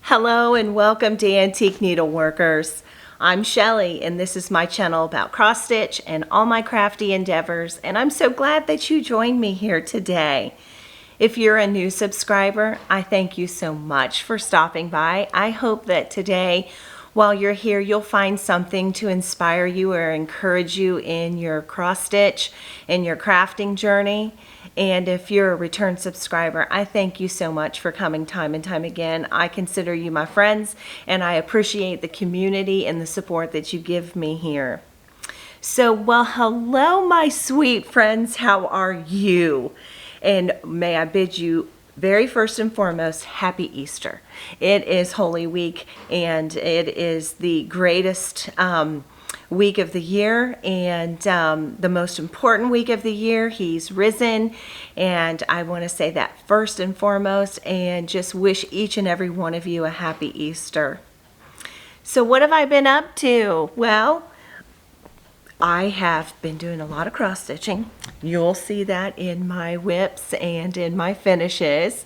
Hello and welcome to Antique Needleworkers. I'm Shellie and this is my channel about cross stitch and all my crafty endeavors, and I'm so glad that you joined me here today. If you're a new subscriber, I thank you so much for stopping by. I hope that today while you're here you'll find something to inspire you or encourage you in your cross stitch and your crafting journey. And if you're a return subscriber, I thank you so much for coming time and time again. I consider you my friends, and I appreciate the community and the support that you give me here. So, well, hello, my sweet friends. How are you? And may I bid you, very first and foremost, happy Easter. It is Holy Week, and it is the greatest week of the year, and the most important week of the year. He's risen, and I want to say that first and foremost, and just wish each and every one of you a happy Easter. So what have I been up to? Well, I have been doing a lot of cross stitching. You'll see that in my whips and in my finishes,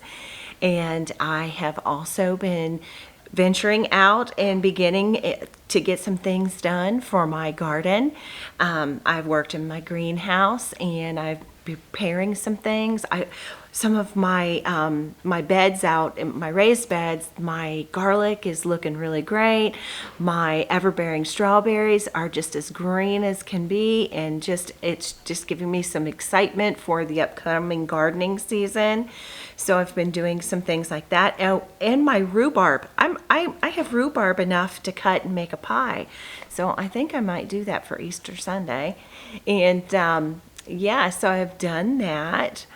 and I have also been venturing out and beginning to get some things done for my garden. I've worked in my greenhouse and I've been preparing some things. Some of my my beds out, my raised beds, my garlic is looking really great. My ever-bearing strawberries are just as green as can be, and it's just giving me some excitement for the upcoming gardening season. So I've been doing some things like that. Oh, and my rhubarb. I have rhubarb enough to cut and make a pie. So I think I might do that for Easter Sunday. And yeah, so I've done that.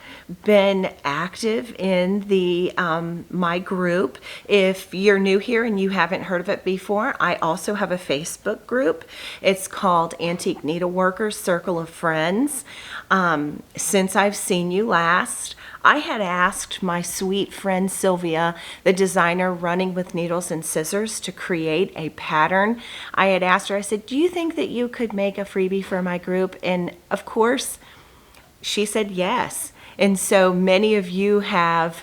Been active in the my group. If you're new here and you haven't heard of it before, I also have a Facebook group. It's called Antique Needleworkers Circle of Friends. Since I've seen you last, I had asked my sweet friend Sylvia, the designer running with needles and scissors, to create a pattern. I had asked her, I said, do you think that you could make a freebie for my group? And of course, she said yes. And so many of you have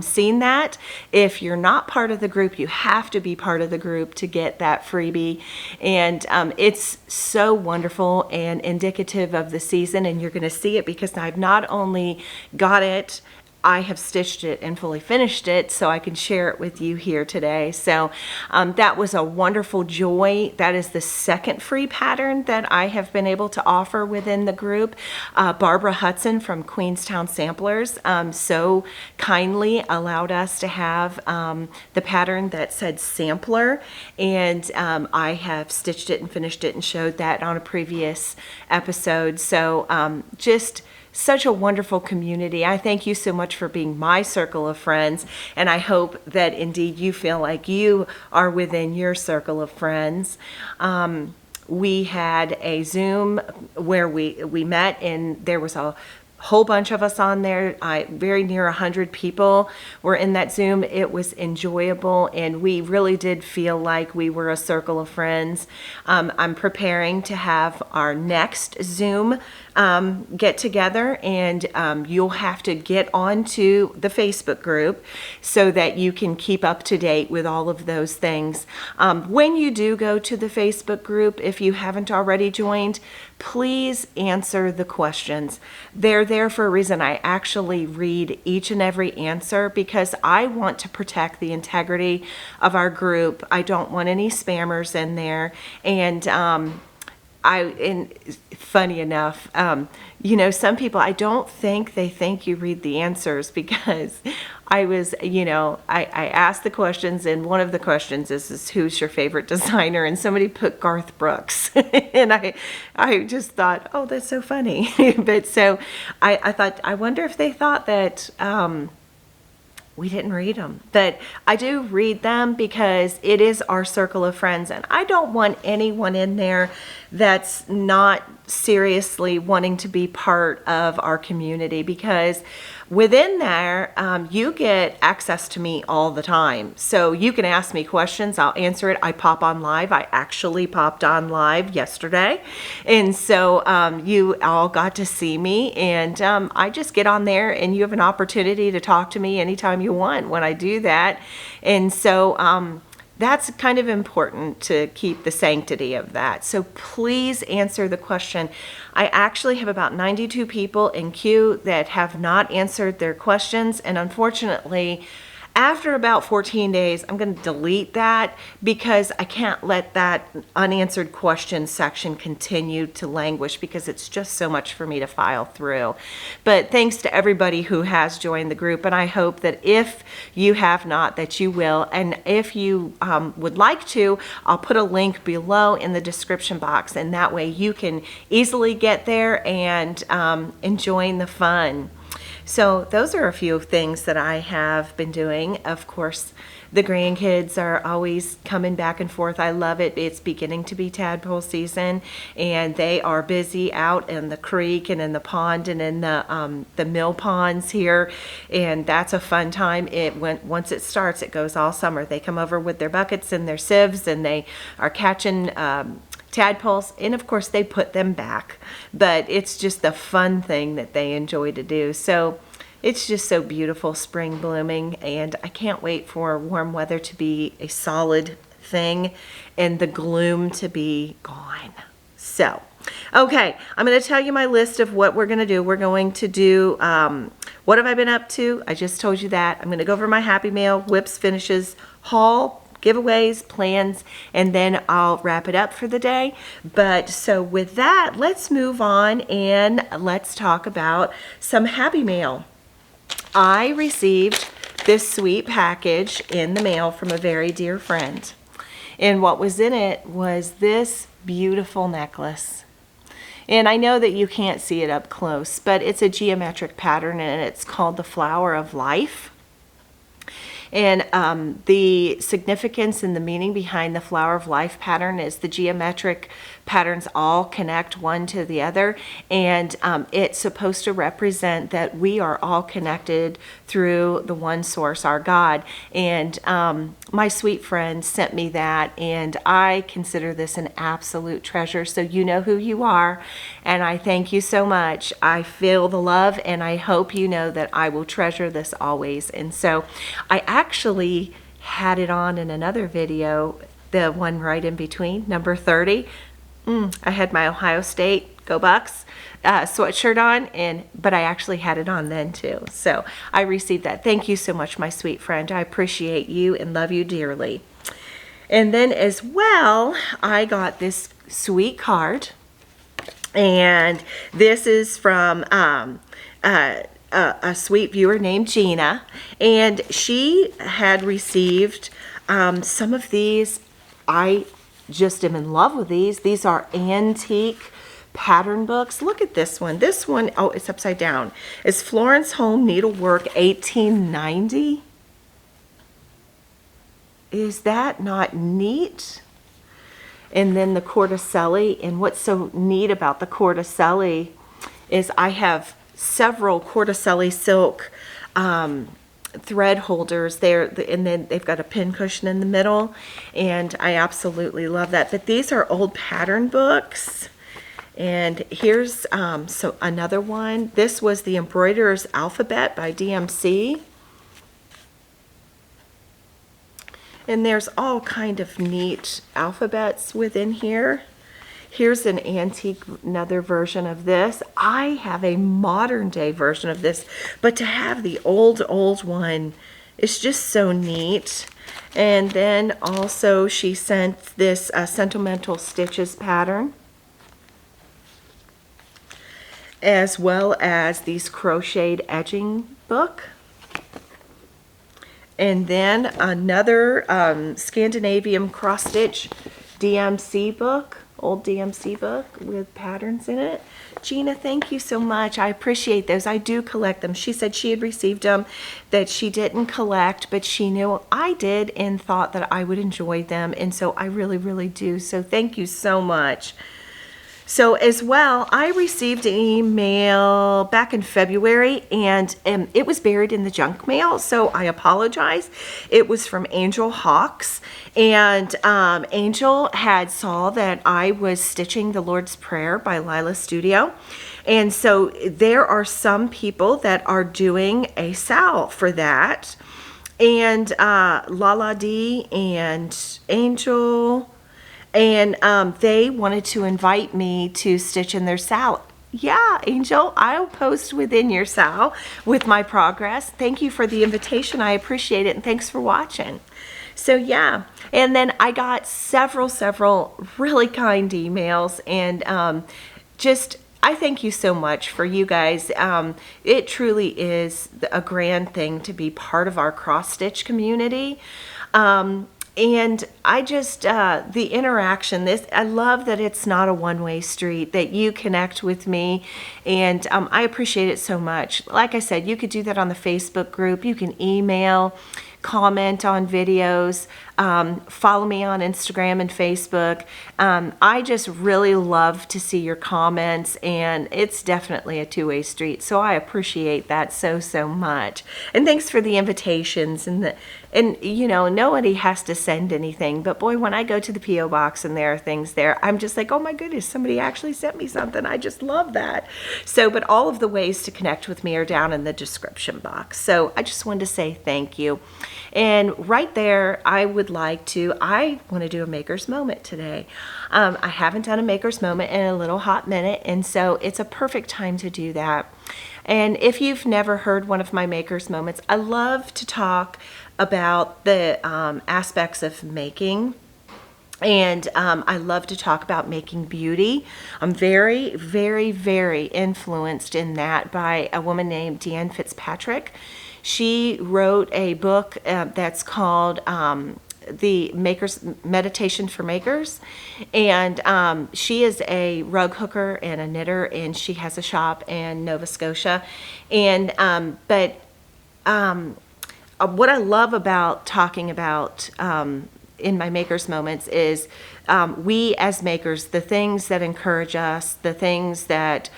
seen that. If you're not part of the group, you have to be part of the group to get that freebie. And it's so wonderful and indicative of the season, and you're going to see it because I've not only got it, I have stitched it and fully finished it, so I can share it with you here today. So that was a wonderful joy. That is the second free pattern that I have been able to offer within the group. Barbara Hudson from Queenstown Samplers so kindly allowed us to have the pattern that said sampler, and I have stitched it and finished it and showed that on a previous episode. So just such a wonderful community. I thank you so much for being my circle of friends, and I hope that indeed you feel like you are within your circle of friends. We had a Zoom where we met, and there was a whole bunch of us on there. Very near 100 people were in that Zoom. It was enjoyable, and we really did feel like we were a circle of friends. I'm preparing to have our next Zoom get together, and you'll have to get onto the Facebook group so that you can keep up to date with all of those things. When you do go to the Facebook group, if you haven't already joined, please answer the questions. They're there for a reason. I actually read each and every answer because I want to protect the integrity of our group. I don't want any spammers in there. And funny enough, you know, some people, I don't think they think you read the answers, because I was, you know, I asked the questions, and one of the questions is who's your favorite designer? And somebody put Garth Brooks. And I just thought, oh, that's so funny. But so I thought, I wonder if they thought that we didn't read them. But I do read them because it is our circle of friends, and I don't want anyone in there that's not seriously wanting to be part of our community, because within there, you get access to me all the time. So you can ask me questions. I'll answer it. I pop on live. I actually popped on live yesterday. And so you all got to see me. And I just get on there and you have an opportunity to talk to me anytime you want when I do that. And so that's kind of important to keep the sanctity of that. So please answer the question. I actually have about 92 people in queue that have not answered their questions. And unfortunately, after about 14 days, I'm going to delete that because I can't let that unanswered question section continue to languish because it's just so much for me to file through. But thanks to everybody who has joined the group, and I hope that if you have not, that you will. And if you would like to, I'll put a link below in the description box, and that way you can easily get there and join the fun. So those are a few things that I have been doing. Of course, the grandkids are always coming back and forth. I love it. It's beginning to be tadpole season, and they are busy out in the creek and in the pond and in the mill ponds here, and that's a fun time. Once it starts, it goes all summer. They come over with their buckets and their sieves, and they are catching tadpoles, and of course they put them back, but it's just a fun thing that they enjoy to do. So it's just so beautiful, spring blooming, and I can't wait for warm weather to be a solid thing and the gloom to be gone. So okay, I'm going to tell you my list of what we're going to do. We're going to do what have I been up to? I just told you that. I'm going to go over my Happy Mail, whips, finishes, haul, giveaways, plans, and then I'll wrap it up for the day. But so with that, let's move on and let's talk about some Happy Mail. I received this sweet package in the mail from a very dear friend. And what was in it was this beautiful necklace. And I know that you can't see it up close, but it's a geometric pattern and it's called the Flower of Life. And the significance and the meaning behind the Flower of Life pattern is the geometric patterns all connect one to the other, and it's supposed to represent that we are all connected through the one source, our God. And my sweet friend sent me that, and I consider this an absolute treasure. So you know who you are, and I thank you so much. I feel the love, and I hope you know that I will treasure this always. And so I actually had it on in another video, the one right in between, number 30. I had my Ohio State Go Bucks sweatshirt on, but I actually had it on then too. So I received that. Thank you so much, my sweet friend. I appreciate you and love you dearly. And then as well, I got this sweet card, and this is from a sweet viewer named Gina, and she had received some of these. I just am in love with these. These are antique pattern books. Look at this one. This one, oh, it's upside down. It's Florence Home Needlework 1890. Is that not neat? And then the Corticelli, and what's so neat about the Corticelli is I have several Corticelli silk thread holders there, and then they've got a pin cushion in the middle, and I absolutely love that. But these are old pattern books, and here's so another one. This was the Embroiderer's Alphabet by DMC, and there's all kind of neat alphabets within here. Here's an antique, another version of this. I have a modern day version of this, but to have the old one is just so neat. And then also she sent this Sentimental Stitches pattern, as well as these crocheted edging book. And then another Scandinavian cross stitch DMC book. Old DMC book with patterns in it. Gina, thank you so much. I appreciate those. I do collect them. She said she had received them that she didn't collect, but she knew I did and thought that I would enjoy them, and so I really, really do. So thank you so much. So as well, I received an email back in February, and it was buried in the junk mail, so I apologize. It was from Angel Hawks, and Angel had saw that I was stitching the Lord's Prayer by Lila Studio, and so there are some people that are doing a sal for that, and Lala D and Angel, and they wanted to invite me to stitch in their sal. Yeah, Angel, I'll post within your sal with my progress. Thank you for the invitation. I appreciate it, and thanks for watching. So yeah, and then I got several really kind emails, and just I thank you so much for you guys. It truly is a grand thing to be part of our cross stitch community. And I just, the interaction, I love that it's not a one-way street, that you connect with me, and I appreciate it so much. Like I said, you could do that on the Facebook group, you can email, comment on videos, follow me on Instagram and Facebook. I just really love to see your comments, and it's definitely a two-way street, so I appreciate that so much. And thanks for the invitations, and you know, nobody has to send anything, but boy, when I go to the P.O. box and there are things there, I'm just like, oh my goodness, somebody actually sent me something. I just love that. So, but all of the ways to connect with me are down in the description box. So I just wanted to say thank you. And right there, I want to do a maker's moment today. I haven't done a maker's moment in a little hot minute, and so it's a perfect time to do that. And if you've never heard one of my maker's moments, I love to talk about the aspects of making. And I love to talk about making beauty. I'm very influenced in that by a woman named Deanne Fitzpatrick. She wrote a book that's called The Meditation for Makers, and she is a rug hooker and a knitter, and she has a shop in Nova Scotia. And what I love about talking about in my maker's moments is we as makers, the things that encourage us, the things that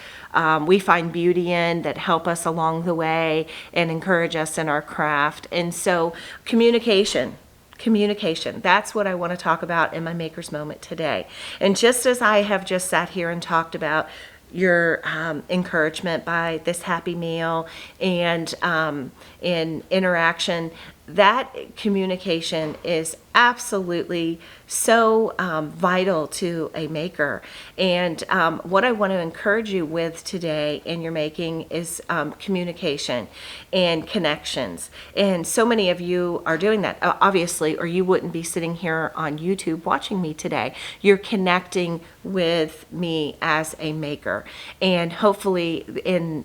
we find beauty in, that help us along the way and encourage us in our craft. And so communication, that's what I want to talk about in my maker's moment today. And just as I have just sat here and talked about your encouragement by this happy meal and in interaction, that communication is absolutely so vital to a maker. And what I want to encourage you with today in your making is communication and connections. And so many of you are doing that, obviously, or you wouldn't be sitting here on YouTube watching me today. You're connecting with me as a maker. And hopefully,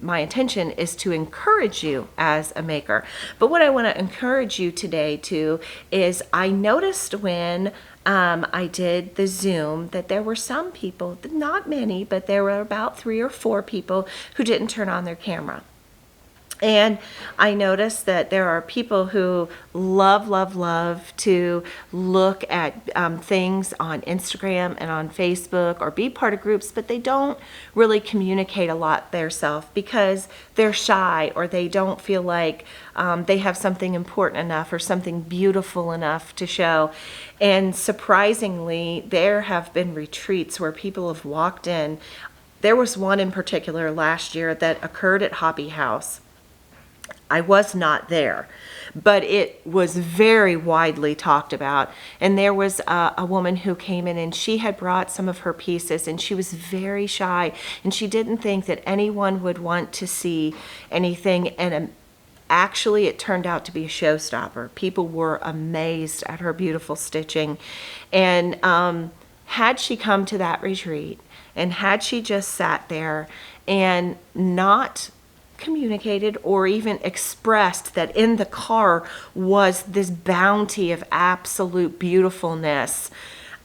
my intention is to encourage you as a maker. But what I want to encourage you today to is I noticed when I did the Zoom that there were some people, not many, but there were about 3 or 4 people who didn't turn on their camera. And I noticed that there are people who love to look at things on Instagram and on Facebook or be part of groups, but they don't really communicate a lot theirself because they're shy, or they don't feel like they have something important enough or something beautiful enough to show. And surprisingly, there have been retreats where people have walked in. There was one in particular last year that occurred at Hobby House. I was not there, but it was very widely talked about. And there was a woman who came in, and she had brought some of her pieces, and she was very shy, and she didn't think that anyone would want to see anything. And actually, it turned out to be a showstopper. People were amazed at her beautiful stitching. And had she come to that retreat, and had she just sat there and not communicated or even expressed that in the car was this bounty of absolute beautifulness,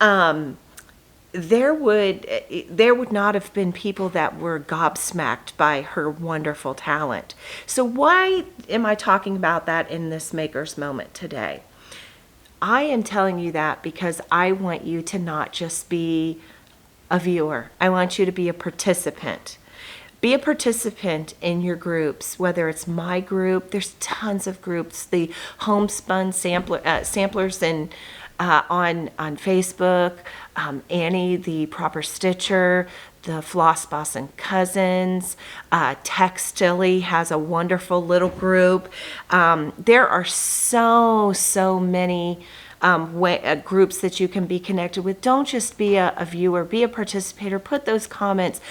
there would not have been people that were gobsmacked by her wonderful talent. So why am I talking about that in this maker's moment today? I am telling you that because I want you to not just be a viewer. I want you to be a participant. Be a participant in your groups, whether it's my group. There's tons of groups. The homespun samplers and on Facebook, Annie the Proper Stitcher, the Floss Boss and Cousins, Textilly has a wonderful little group. There are so many groups that you can be connected with. Don't just be a viewer, be a participator. Put those comments.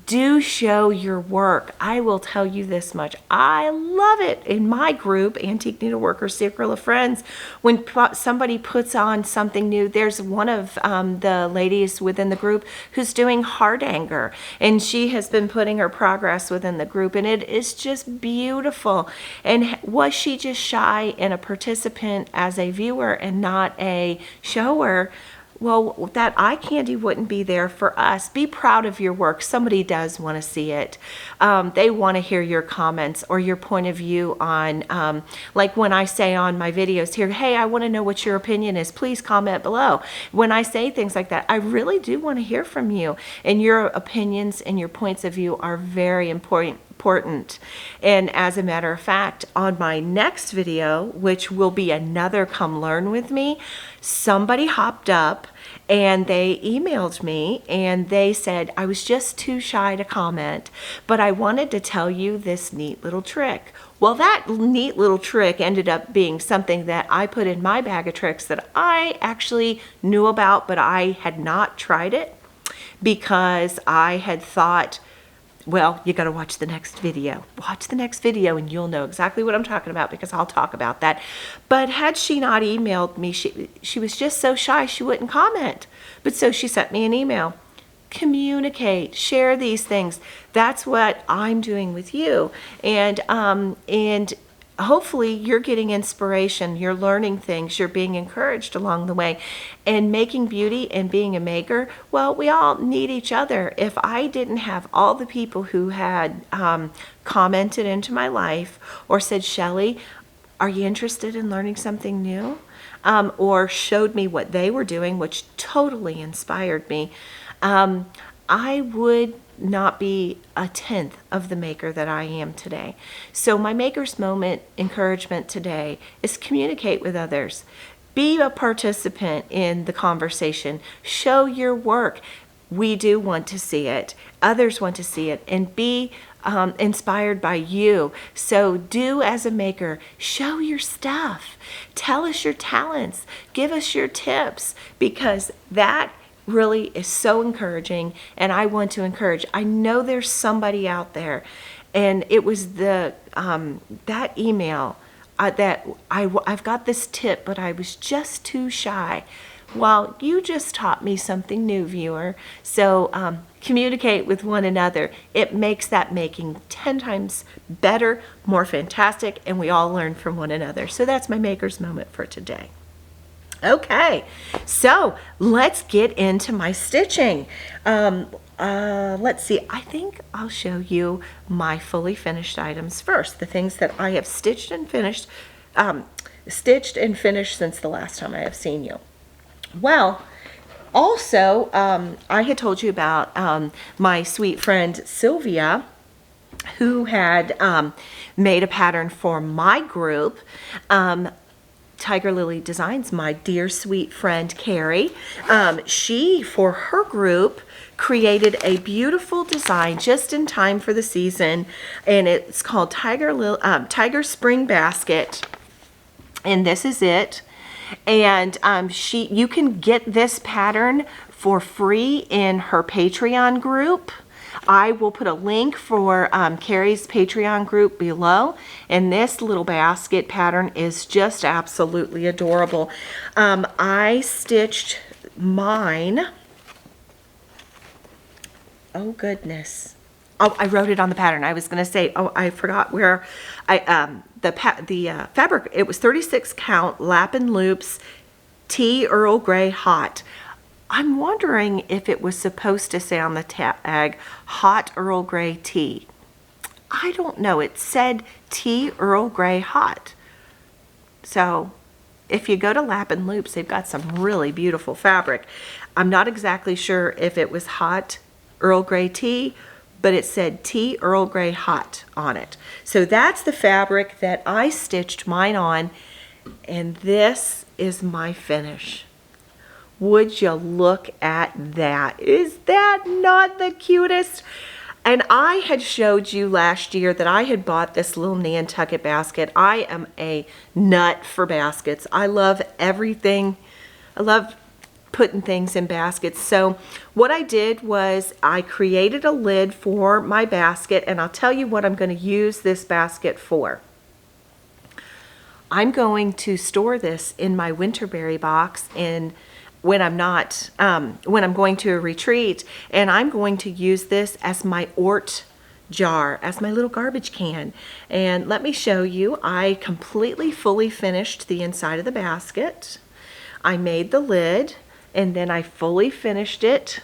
Do show your work. I will tell you this much. I love it in my group, Antique Needleworkers Circle of Friends, when somebody puts on something new. There's one of the ladies within the group who's doing heart anger, and she has been putting her progress within the group, and it is just beautiful. And was she just shy and a participant as a viewer and not a shower? Well, that eye candy wouldn't be there for us. Be proud of your work. Somebody does want to see it. They want to hear your comments or your point of view on, like when I say on my videos here, hey, I want to know what your opinion is. Please comment below. When I say things like that, I really do want to hear from you. And your opinions and your points of view are very important. And as a matter of fact, on my next video, which will be another Come Learn With Me, somebody hopped up and they emailed me and they said, I was just too shy to comment, but I wanted to tell you this neat little trick. Well, that neat little trick ended up being something that I put in my bag of tricks that I actually knew about, but I had not tried it because I had thought, well, you got to watch the next video. Watch the next video and you'll know exactly what I'm talking about because I'll talk about that. But had she not emailed me, she was just so shy she wouldn't comment. But so she sent me an email. Communicate, share these things. That's what I'm doing with you. And hopefully you're getting inspiration, you're learning things, you're being encouraged along the way. And making beauty and being a maker, well, we all need each other. If I didn't have all the people who had commented into my life or said, Shellie, are you interested in learning something new? Or showed me what they were doing, which totally inspired me, I would not be a tenth of the maker that I am today. So my maker's moment encouragement today is communicate with others. Be a participant in the conversation. Show your work. We do want to see it. Others want to see it. And be inspired by you. So do as a maker. Show your stuff. Tell us your talents. Give us your tips, because that really is so encouraging, and I want to encourage. I know there's somebody out there, and it was the that email that I've got this tip, but I was just too shy. Well, you just taught me something new, viewer. So communicate with one another. It makes that making 10 times better, more fantastic, and we all learn from one another. So that's my maker's moment for today. Okay, so let's get into my stitching. Let's see, I think I'll show you my fully finished items first, the things that I have stitched and finished since the last time I have seen you. Well, also, I had told you about my sweet friend Sylvia, who had made a pattern for my group. Tiger Lily Designs, my dear sweet friend Carrie. She, for her group, created a beautiful design just in time for the season, and it's called Tiger Spring Basket, and this is it. And you can get this pattern for free in her Patreon group. I will put a link for Carrie's Patreon group below, and this little basket pattern is just absolutely adorable. I stitched mine. Oh goodness. Oh, I wrote it on the pattern. I was going to say, oh, I forgot where the fabric. It was 36 count lap and loops, tea Earl Grey hot. I'm wondering if it was supposed to say on the tag, hot Earl Grey tea. I don't know. It said tea Earl Grey hot. So if you go to Lap and Loops, they've got some really beautiful fabric. I'm not exactly sure if it was hot Earl Grey tea, but it said tea Earl Grey hot on it. So that's the fabric that I stitched mine on, and this is my finish. Would you look at that? Is that not the cutest? And I had showed you last year that I had bought this little Nantucket basket. I am a nut for baskets. I love everything. I love putting things in baskets. So what I did was I created a lid for my basket, and I'll tell you what I'm going to use this basket for. I'm going to store this in my Winterberry box when I'm going to a retreat, and I'm going to use this as my Ort jar, as my little garbage can. And let me show you, I completely fully finished the inside of the basket. I made the lid, and then I fully finished it.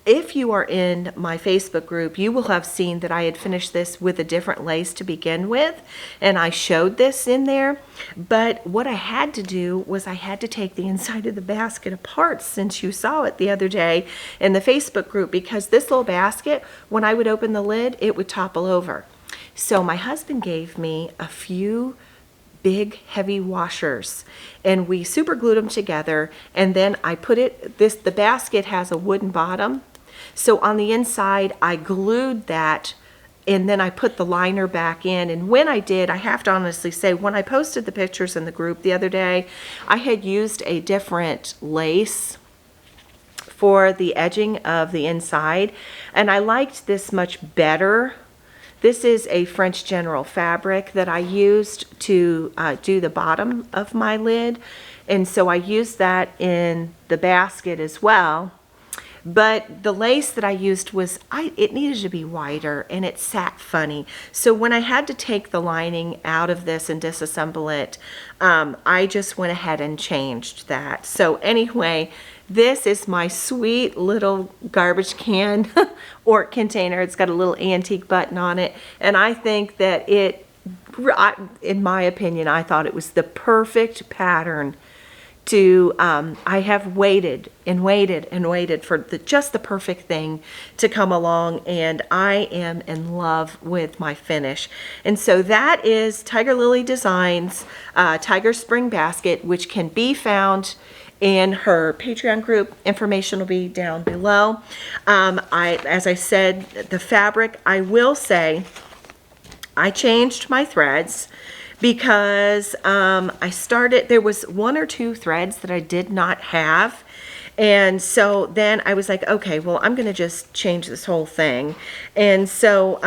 If you are in my Facebook group, you will have seen that I had finished this with a different lace to begin with, and I showed this in there. But what I had to do was I had to take the inside of the basket apart, since you saw it the other day in the Facebook group, because this little basket, when I would open the lid, it would topple over. So my husband gave me a few big heavy washers, and we super glued them together, and then I put the basket has a wooden bottom. So on the inside, I glued that, and then I put the liner back in. And when I did, I have to honestly say, when I posted the pictures in the group the other day, I had used a different lace for the edging of the inside, and I liked this much better. This is a French General fabric that I used to do the bottom of my lid, and so I used that in the basket as well. But the lace that I used it needed to be wider, and it sat funny. So when I had to take the lining out of this and disassemble it, I just went ahead and changed that. So anyway, this is my sweet little garbage can or container. It's got a little antique button on it, and I think that in my opinion, I thought it was the perfect pattern to, I have waited and waited and waited for just the perfect thing to come along, and I am in love with my finish. And so that is Tiger Lily Designs Tiger Spring Basket, which can be found in her Patreon group. Information will be down below. As I said, the fabric, I will say, I changed my threads, because there was 1 or 2 threads that I did not have. And so then I was like, okay, well, I'm going to just change this whole thing. And so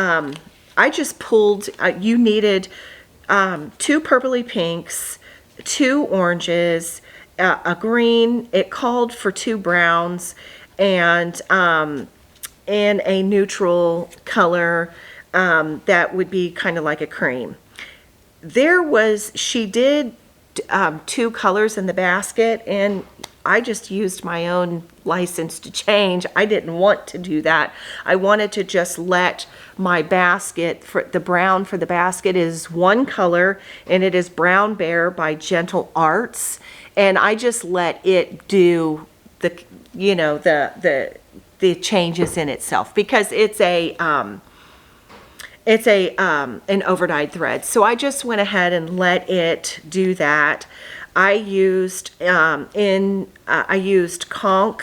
I just pulled, you needed 2 purpley pinks, 2 oranges, a green. It called for 2 browns, and a neutral color that would be kind of like a cream. She did 2 colors in the basket, and I just used my own license to change. I didn't want to do that. I wanted to just let my basket, the brown for the basket is 1 color, and it is Brown Bear by Gentle Arts, and I just let it do the changes in itself, because it's an overdyed thread. So I just went ahead and let it do that. I used Conch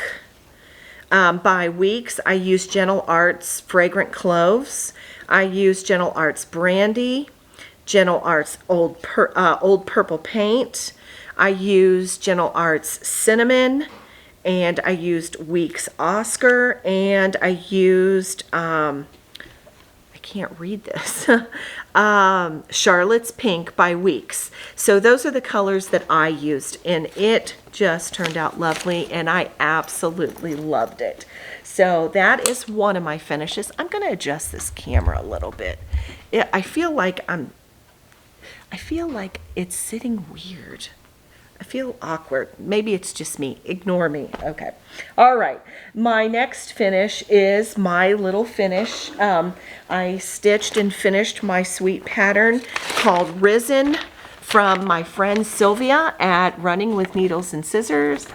by Weeks. I used Gentle Arts Fragrant Cloves. I used Gentle Arts Brandy, Gentle Arts Old Purple Paint. I used Gentle Arts Cinnamon, and I used Weeks Oscar, and I used can't read this. Charlotte's Pink by Weeks. So those are the colors that I used, and it just turned out lovely, and I absolutely loved it. So that is one of my finishes. I'm going to adjust this camera a little bit. I feel like it's sitting weird. I feel awkward. Maybe it's just me. Ignore me. Okay. All right. My next finish is my little finish. I stitched and finished my sweet pattern called Risen from my friend Sylvia at Running with Needles and Scissors.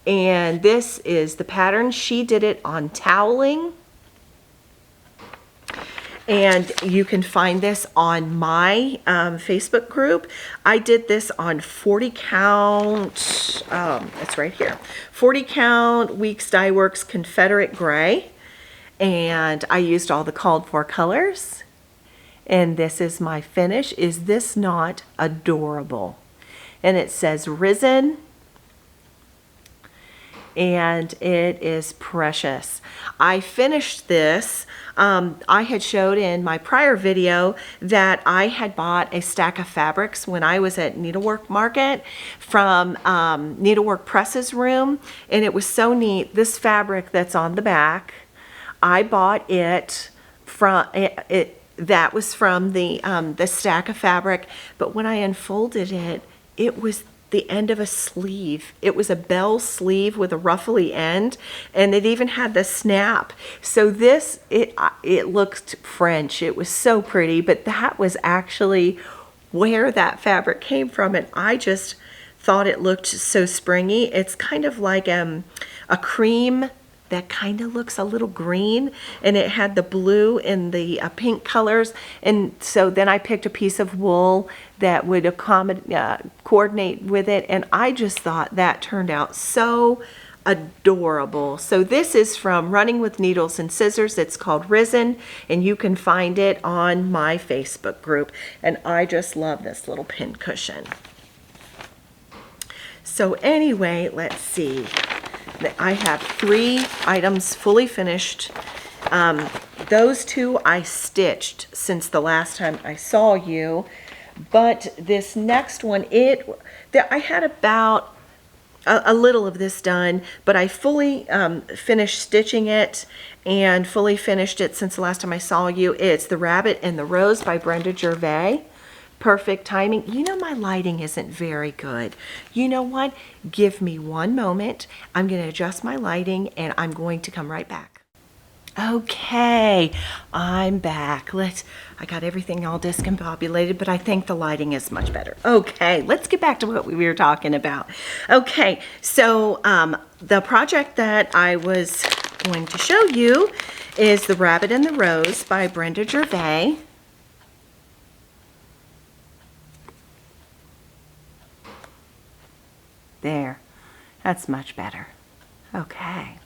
And this is the pattern. She did it on toweling. And you can find this on my Facebook group. I did this on 40 count, it's right here, 40 count Weeks Dye Works Confederate Gray. And I used all the called for colors. And this is my finish. Is this not adorable? And it says Risen. And it is precious. I finished this. I had showed in my prior video that I had bought a stack of fabrics when I was at Needlework Market from Needlework Press's room, and it was so neat. This fabric that's on the back, I bought it from that was from the stack of fabric, but when I unfolded it, it was the end of a sleeve. It was a bell sleeve with a ruffly end, and it even had the snap. So this, it looked French. It was so pretty, but that was actually where that fabric came from, and I just thought it looked so springy. It's kind of like a cream that kind of looks a little green, and it had the blue and the pink colors. And so then I picked a piece of wool that would coordinate with it, and I just thought that turned out so adorable. So this is from Running with Needles and Scissors. It's called Risen, and you can find it on my Facebook group. And I just love this little pin cushion. So anyway, let's see. I have 3 items fully finished. Those 2 I stitched since the last time I saw you, but this next one, I had about a little of this done, but I fully finished stitching it and fully finished it since the last time I saw you. It's The Rabbit and the Rose by Brenda Gervais. Perfect timing. You know, my lighting isn't very good. You know what? Give me one moment. I'm going to adjust my lighting and I'm going to come right back. Okay, I'm back. I got everything all discombobulated, but I think the lighting is much better. Okay, let's get back to what we were talking about. Okay, so the project that I was going to show you is The Rabbit and the Rose by Brenda Gervais. There, that's much better. Okay.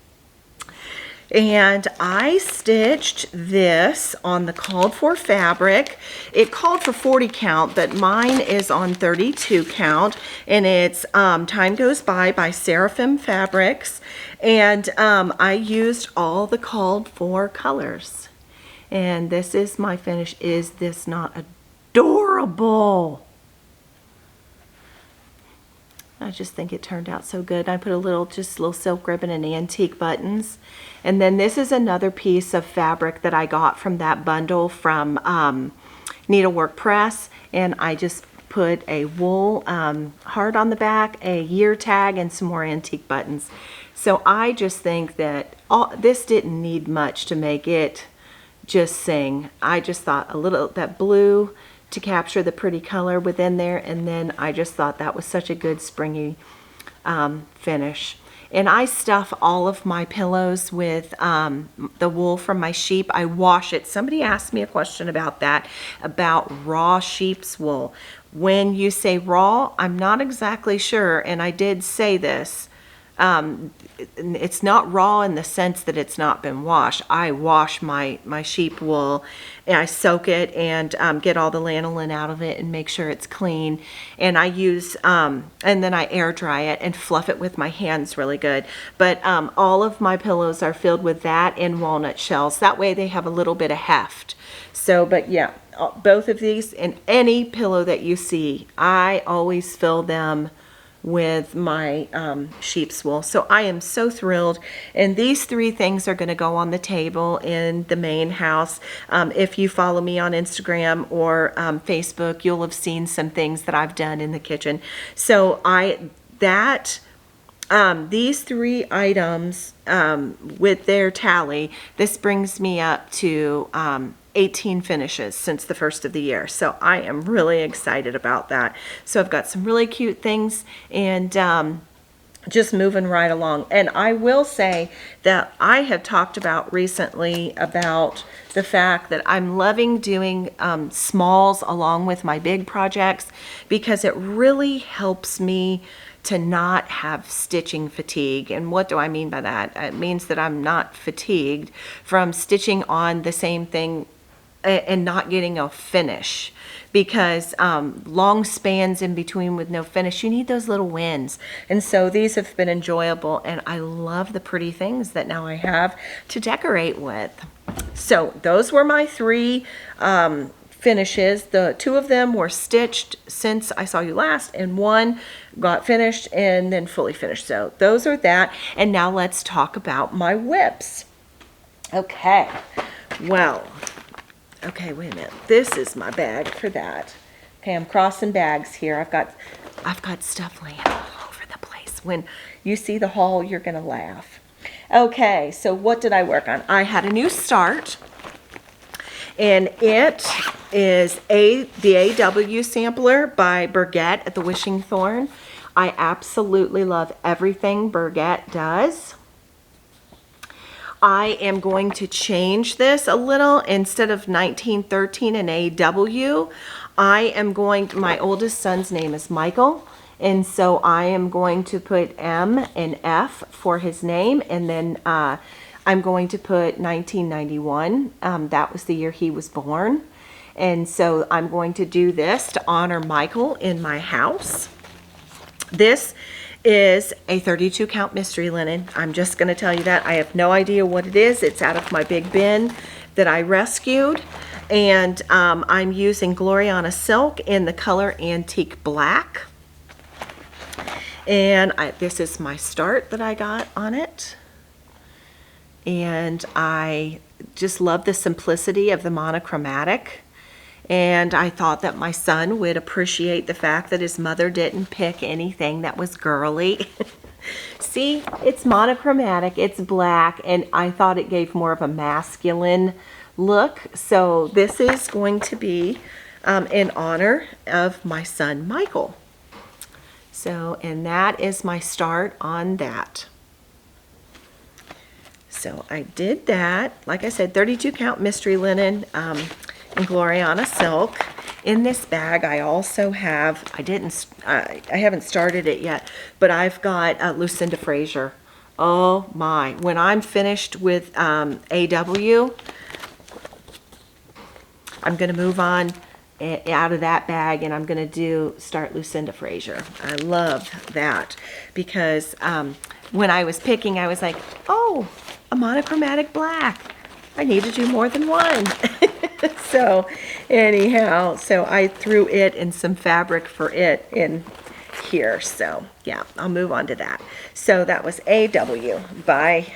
And I stitched this on the called for fabric. It called for 40 count, but mine is on 32 count, and it's Time Goes By Seraphim Fabrics. And I used all the called for colors. And this is my finish. Is this not adorable? I just think it turned out so good. I put just a little silk ribbon and antique buttons. And then this is another piece of fabric that I got from that bundle from Needlework Press. And I just put a wool heart on the back, a year tag, and some more antique buttons. So I just think that this didn't need much to make it just sing. I just thought that blue to capture the pretty color within there, and then I just thought that was such a good springy finish. And I stuff all of my pillows with the wool from my sheep. I wash it. Somebody asked me a question about that, about raw sheep's wool. When you say raw, I'm not exactly sure, and I did say this. It's not raw in the sense that it's not been washed. I wash my sheep wool, and I soak it and get all the lanolin out of it and make sure it's clean. And I use, and then I air dry it and fluff it with my hands really good. But all of my pillows are filled with that and walnut shells. That way they have a little bit of heft. So, but yeah, both of these and any pillow that you see, I always fill them with my sheep's wool. So I am so thrilled, and these 3 things are going to go on the table in the main house. If you follow me on Instagram or Facebook, you'll have seen some things that I've done in the kitchen. So these 3 items with their tally, this brings me up to 18 finishes since the first of the year. So I am really excited about that. So I've got some really cute things, and just moving right along. And I will say that I have talked about recently about the fact that I'm loving doing smalls along with my big projects, because it really helps me to not have stitching fatigue. And what do I mean by that? It means that I'm not fatigued from stitching on the same thing and not getting a finish, because long spans in between with no finish, you need those little wins. And so these have been enjoyable, and I love the pretty things that now I have to decorate with. So those were my 3 finishes. The 2 of them were stitched since I saw you last, and 1 got finished and then fully finished. So those are that. And now let's talk about my whips. Okay, well, okay, wait a minute. This is my bag for that. Okay, I'm crossing bags here. I've got stuff laying all over the place. When you see the haul, you're gonna laugh. Okay, so what did I work on? I had a new start, and it is the AW Sampler by Burgett at the Wishing Thorn. I absolutely love everything Burgett does. I am going to change this a little. Instead of 1913 and AW, I am going to, my oldest son's name is Michael, and so I am going to put M and F for his name, and then I'm going to put 1991. That was the year he was born. And so I'm going to do this to honor Michael in my house. This is a 32 count mystery linen. I'm just going to tell you that. I have no idea what it is. It's out of my big bin that I rescued. And I'm using Gloriana silk in the color Antique Black. And this is my start that I got on it. And I just love the simplicity of the monochromatic. And I thought that my son would appreciate the fact that his mother didn't pick anything that was girly. See, it's monochromatic, it's black, and I thought it gave more of a masculine look. So this is going to be in honor of my son Michael. So, and that is my start on that. So I did that, like I said, 32 count mystery linen and Gloriana silk. In this bag I also have, I haven't started it yet, but I've got Lucinda Fraser. Oh my, when I'm finished with AW, I'm gonna move on out of that bag, and I'm gonna start Lucinda Fraser. I love that, because when I was picking, I was like, oh, a monochromatic black. I need to do more than one. So anyhow, so I threw it and some fabric for it in here. So yeah, I'll move on to that. So that was AW by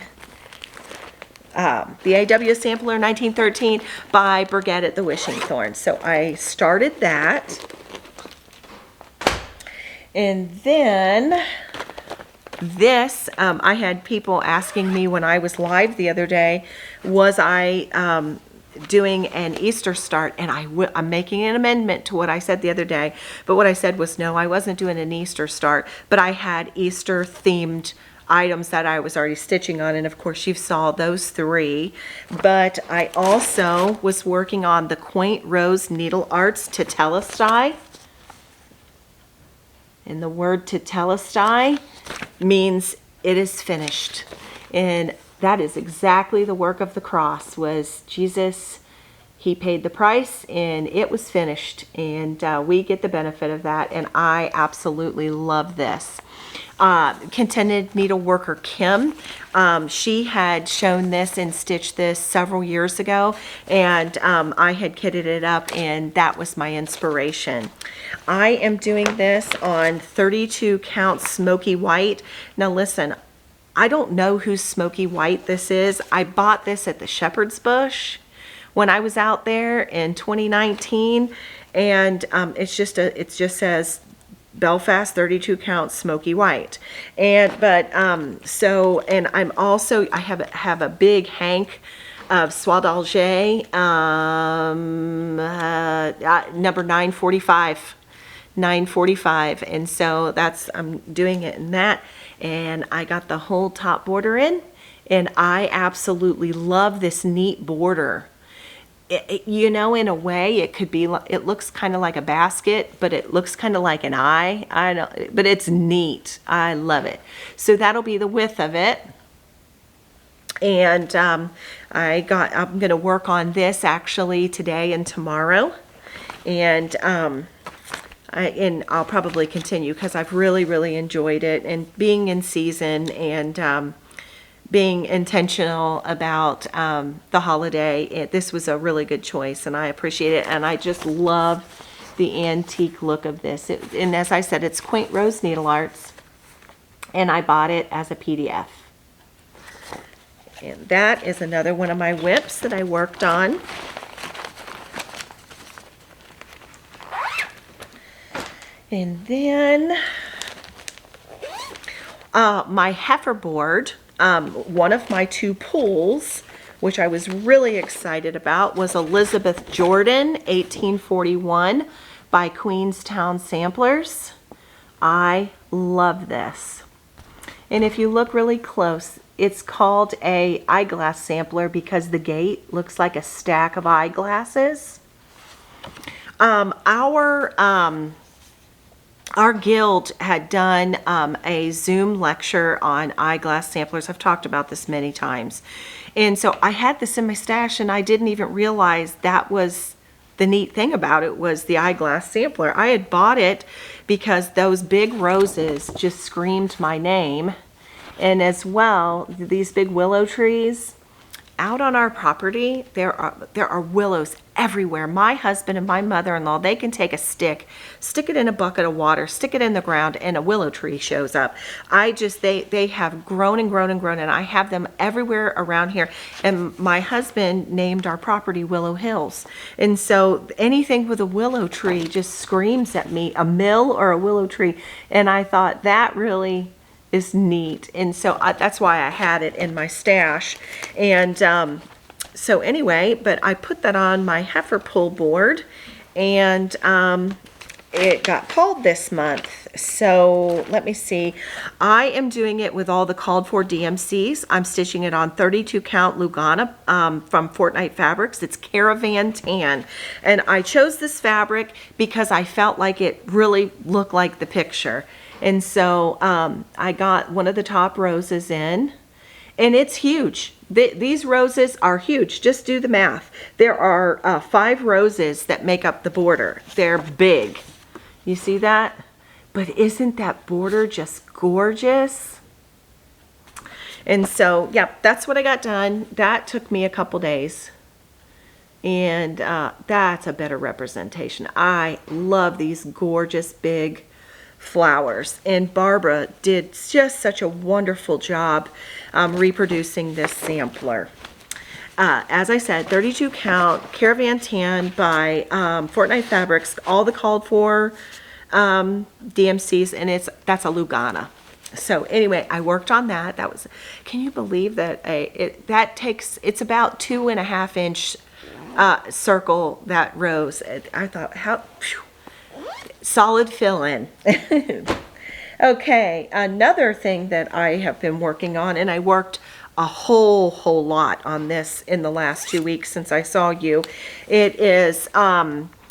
the AW Sampler 1913 by Burgett at the Wishing Thorn. So I started that. And then this, I had people asking me when I was live the other day, was I doing an Easter start? And I'm making an amendment to what I said the other day. But what I said was, no, I wasn't doing an Easter start, but I had Easter themed items that I was already stitching on, and of course you saw those 3. But I also was working on the Quaint Rose Needlearts Tetelestai. And the word Tetelestai means it is finished. And that is exactly the work of the cross, was Jesus. He paid the price and it was finished, and we get the benefit of that, and I absolutely love this. Contented Needleworker Kim, she had shown this and stitched this several years ago, and I had kitted it up, and that was my inspiration. I am doing this on 32 count smoky white. Now listen, I don't know whose smoky white this is. I bought this at the Shepherd's Bush when I was out there in 2019, and it just says Belfast 32 count smoky white. And I'm also, I have a big Hank of Soie d'Alger, number 945. 945, and so that's, I'm doing it in that, and I got the whole top border in, and I absolutely love this neat border. You know, in a way, it could be, it looks kind of like a basket, but it looks kind of like an eye. I don't, but it's neat. I love it. So that'll be the width of it. And I'm going to work on this actually today and tomorrow. And I'll probably continue because I've really enjoyed it, and being in season and being intentional about the holiday. This was a really good choice, and I appreciate it, and I just love the antique look of this. And as I said, it's Quaint Rose Needlearts, and I bought it as a PDF. And that is another one of my whips that I worked on. And then my heifer board, one of my 2 pulls, which I was really excited about, was Elizabeth Jordan, 1841, by Queenstown Samplers. I love this. And if you look really close, it's called a eyeglass sampler because the gate looks like a stack of eyeglasses. Our guild had done a Zoom lecture on eyeglass samplers. I've talked about this many times. And so I had this in my stash, and I didn't even realize that was the neat thing about it, was the eyeglass sampler. I had bought it because those big roses just screamed my name. And as well, these big willow trees. Out on our property, there are willows everywhere. My husband and my mother-in-law, they can take a stick, stick it in a bucket of water, stick it in the ground, and a willow tree shows up. They have grown and grown and grown, and I have them everywhere around here. And my husband named our property Willow Hills. And so anything with a willow tree just screams at me, a mill or a willow tree. And I thought that really is neat, and so that's why I had it in my stash. And so anyway, but I put that on my heifer pull board, and it got called this month. So let me see, I am doing it with all the called for DMCs. I'm stitching it on 32 count Lugana from Fortnite Fabrics. It's Caravan Tan, and I chose this fabric because I felt like it really looked like the picture. And so I got one of the top roses in, and it's huge. These roses are huge. Just do the math. There are 5 roses that make up the border. They're big. You see that? But isn't that border just gorgeous? And so, yeah, that's what I got done. That took me a couple days. And that's a better representation. I love these gorgeous big flowers, and Barbara did just such a wonderful job reproducing this sampler. As I said, 32 count Caravan Tan by Fortnite Fabrics, all the called for DMCs, and that's a Lugana. So anyway, I worked on that. That was, can you believe that it's about 2.5 inch circle, that rose. I thought, how solid fill in. Okay, another thing that I have been working on, and I worked a whole lot on this in the last 2 weeks since I saw you. It is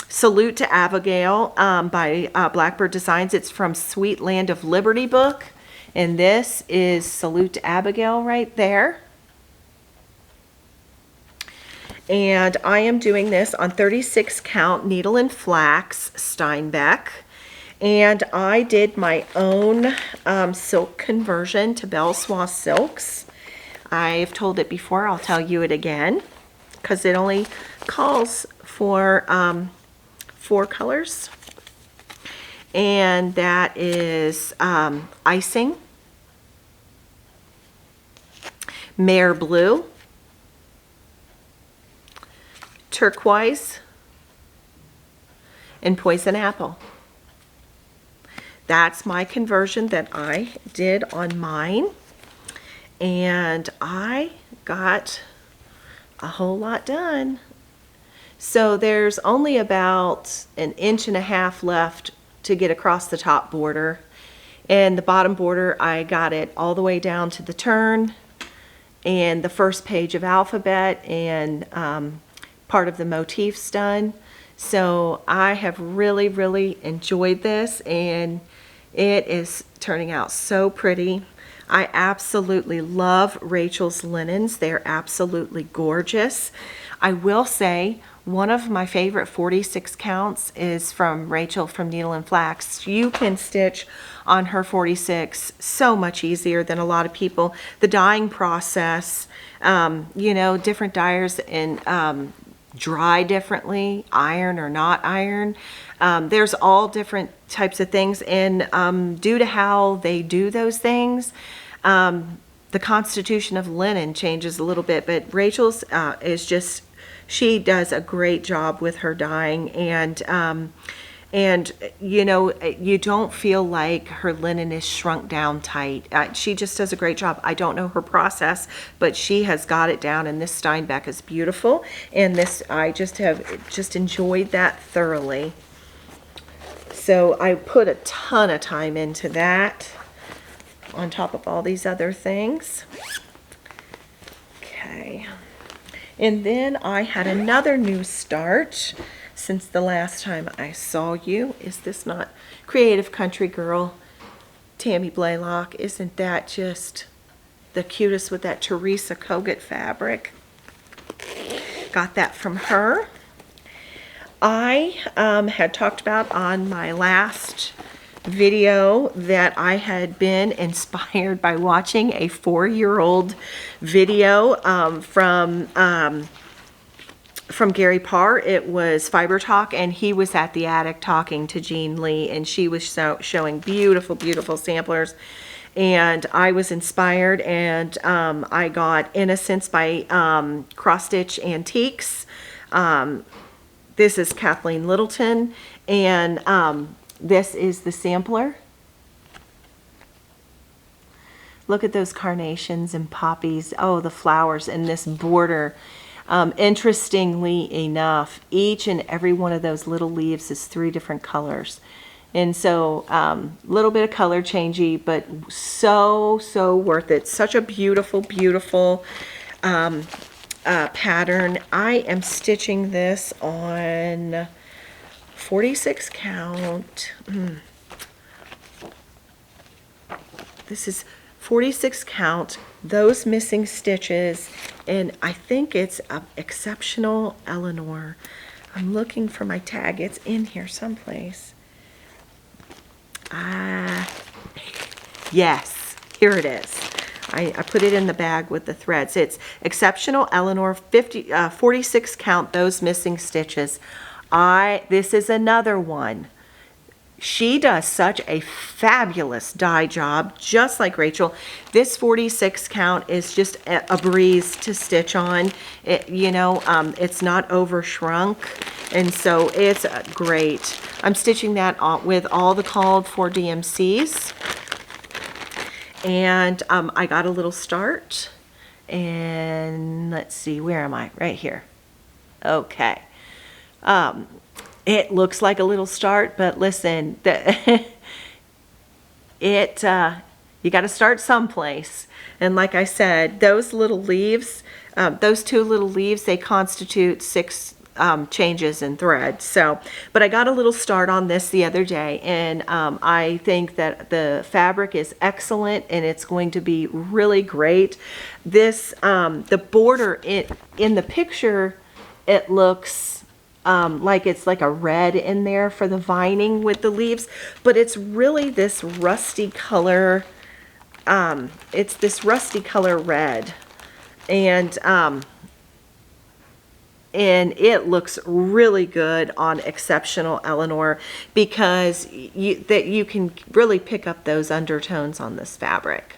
Salute to Abigail by Blackbird Designs. It's from Sweet Land of Liberty book, and this is Salute to Abigail right there. And I am doing this on 36 count needle and flax Steinbeck. And I did my own silk conversion to Belle Soie silks. I've told it before, I'll tell you it again, because it only calls for 4 colors. And that is icing, mare blue, turquoise, and poison apple. That's my conversion that I did on mine. And I got a whole lot done. So there's only about 1.5 inches left to get across the top border. And the bottom border, I got it all the way down to the turn and the first page of alphabet, and part of the motifs done. So I have really, really enjoyed this, and it is turning out so pretty. I absolutely love Rachel's linens. They're absolutely gorgeous. I will say one of my favorite 46 counts is from Rachel from Needle and Flax. You can stitch on her 46 so much easier than a lot of people. The dyeing process, you know, different dyers and dry differently, iron or not iron. There's all different types of things, and due to how they do those things, the constitution of linen changes a little bit. But Rachel's is just, she does a great job with her dyeing, and you know, you don't feel like her linen is shrunk down tight. She just does a great job. I don't know her process, but she has got it down, and this Steinbeck is beautiful, and this, I just have enjoyed that thoroughly. So I put a ton of time into that on top of all these other things. Okay. And then I had another new start since the last time I saw you. Is this not Creative Country Girl, Tammy Block? Isn't that just the cutest with that Teresa Kogut fabric? Got that from her. I had talked about on my last video that I had been inspired by watching a 4-year-old video from Gary Parr. It was Fiber Talk, and he was at the attic talking to Jean Lee, and she was showing beautiful, beautiful samplers. And I was inspired, and I got Innocence by Cross Stitch Antiques. This is Kathleen Littleton, and this is the sampler. Look at those carnations and poppies. Oh, the flowers and this border. Interestingly enough, each and every one of those little leaves is 3 different colors. And so a little bit of color changey, but so, so worth it. Such a beautiful, beautiful pattern. I am stitching this on 46 count. This is 46 count, those missing stitches, and I think it's Exceptional Eleanor. I'm looking for my tag. It's in here someplace. Yes, here it is. I put it in the bag with the threads. It's Exceptional Eleanor, 46 count, those missing stitches. This is another one. She does such a fabulous dye job, just like Rachel. This 46 count is just a breeze to stitch on. You know, it's not over shrunk, and so it's great. I'm stitching that with all the called for DMCs. And I got a little start. And let's see, where am I? Right here. Okay. It looks like a little start, but listen, you got to start someplace. And like I said, those little leaves, those 2 little leaves, they constitute 6 changes in thread. So, but I got a little start on this the other day, and I think that the fabric is excellent, and it's going to be really great. This, the border in the picture, it looks like it's like a red in there for the vining with the leaves, but it's really this rusty color. It's this rusty color red, and it looks really good on Exceptional Eleanor, because you can really pick up those undertones on this fabric.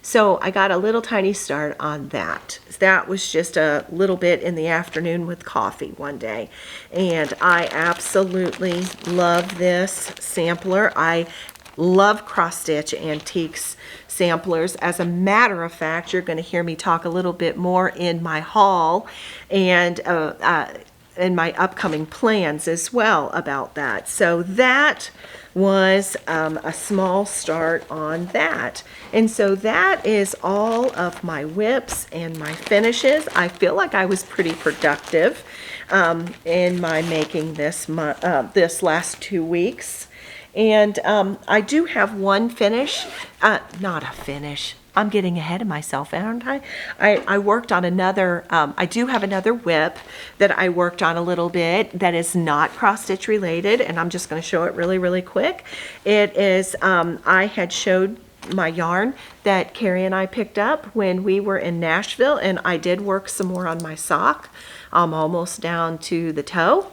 So I got a little tiny start on that. That was just a little bit in the afternoon with coffee one day. And I absolutely love this sampler. I love cross stitch antiques samplers. As a matter of fact, you're going to hear me talk a little bit more in my haul and in my upcoming plans as well about that. So that was a small start on that. And so that is all of my whips and my finishes. I feel like I was pretty productive in my making this this last 2 weeks. And I do have one finish, not a finish. I'm getting ahead of myself, aren't I? I worked on another, I do have another whip that I worked on a little bit that is not cross stitch related, and I'm just going to show it really, really quick. It is, I had showed my yarn that Carrie and I picked up when we were in Nashville, and I did work some more on my sock. I'm almost down to the toe.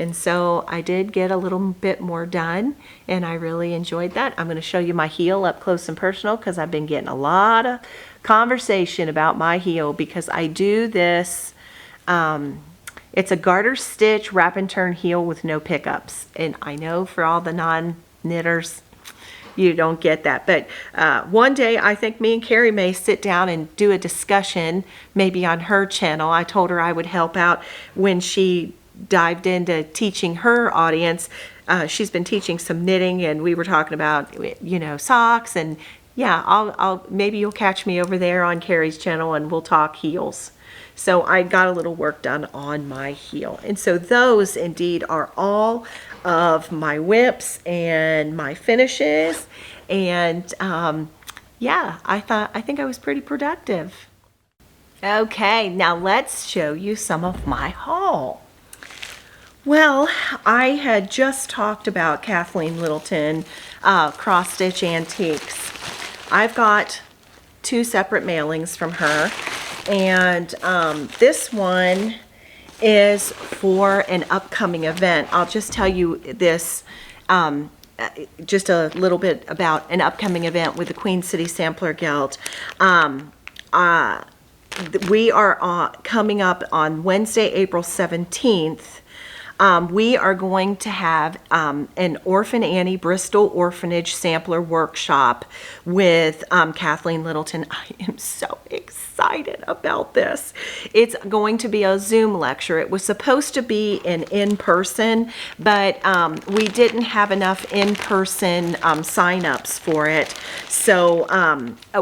And so I did get a little bit more done, and I really enjoyed that. I'm going to show you my heel up close and personal because I've been getting a lot of conversation about my heel because I do this, it's a garter stitch wrap and turn heel with no pickups. And I know for all the non-knitters, you don't get that. But one day I think me and Carrie may sit down and do a discussion maybe on her channel. I told her I would help out when she dived into teaching her audience. She's been teaching some knitting, and we were talking about, you know, socks, and yeah, I'll maybe you'll catch me over there on Carrie's channel and we'll talk heels. So I got a little work done on my heel. And so those indeed are all of my whips and my finishes. And yeah, I think I was pretty productive. Okay, now let's show you some of my haul. Well, I had just talked about Kathleen Littleton Cross Stitch Antiques. I've got 2 separate mailings from her, and this one is for an upcoming event. I'll just tell you this, just a little bit about an upcoming event with the Queen City Sampler Guild. We are coming up on Wednesday, April 17th. We are going to have an Orphan Annie Bristol Orphanage Sampler Workshop with Kathleen Littleton. I am so excited about this. It's going to be a Zoom lecture. It was supposed to be in-person, but we didn't have enough in-person sign-ups for it. So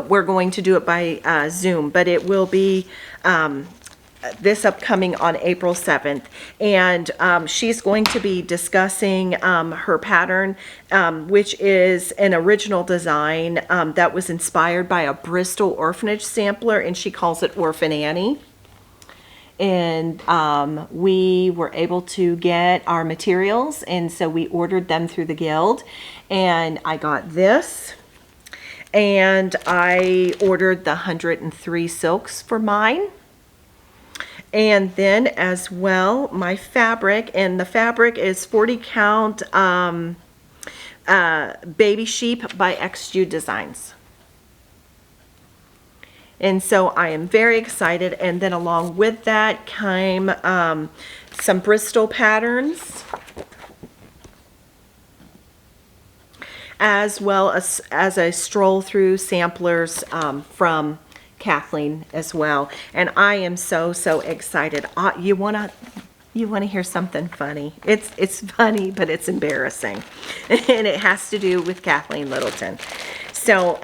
we're going to do it by Zoom, but it will be this upcoming on April 7th, and she's going to be discussing her pattern, which is an original design that was inspired by a Bristol orphanage sampler, and she calls it Orphan Annie. And we were able to get our materials, and so we ordered them through the guild, and I got this, and I ordered the 103 silks for mine. And then as well, my fabric, and the fabric is 40 count Baby Sheep by XU Designs. And so I am very excited. And then along with that came some Bristol patterns, as well as a stroll through samplers from Kathleen as well. And I am so excited. You wanna hear something funny? It's funny, but it's embarrassing, and it has to do with Kathleen Littleton. So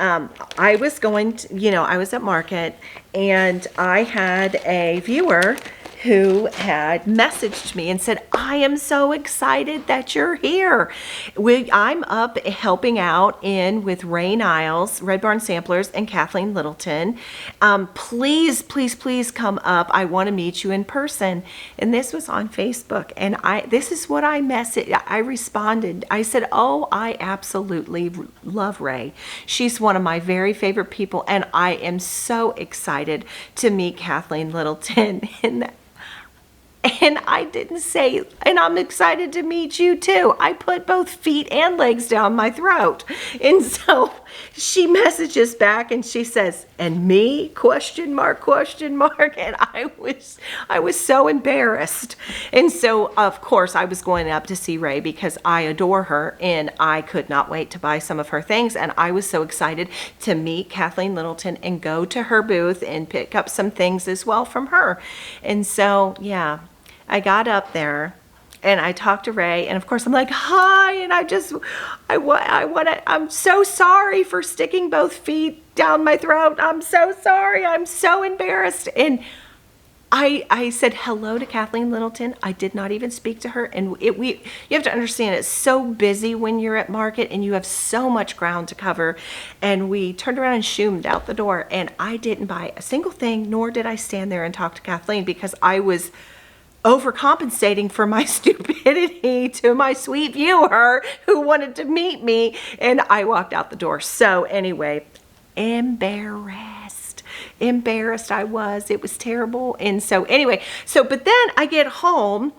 I was going to, I was at market, and I had a viewer who had messaged me and said, I am so excited that you're here. I'm up helping out with Ray Niles, Red Barn Samplers, and Kathleen Littleton. Please come up. I want to meet you in person. And this was on Facebook. And this is what I responded. I said, oh, I absolutely love Ray. She's one of my very favorite people. And I am so excited to meet Kathleen Littleton. And And I didn't say, and I'm excited to meet you too. I put both feet and legs down my throat. And so she messages back and she says, and me, question mark, question mark. And I was so embarrassed. And so of course I was going up to see Ray because I adore her and I could not wait to buy some of her things. And I was so excited to meet Kathleen Littleton and go to her booth and pick up some things as well from her. And so, yeah, I got up there and I talked to Ray, and of course I'm like, hi, and I'm so sorry for sticking both feet down my throat. I'm so sorry. I'm so embarrassed. And I said hello to Kathleen Littleton. I did not even speak to her. And you have to understand, it's so busy when you're at market and you have so much ground to cover. And we turned around and shoomed out the door, and I didn't buy a single thing, nor did I stand there and talk to Kathleen because I was overcompensating for my stupidity to my sweet viewer who wanted to meet me, and I walked out the door. So anyway, embarrassed I was. It was terrible. And so anyway, but then I get home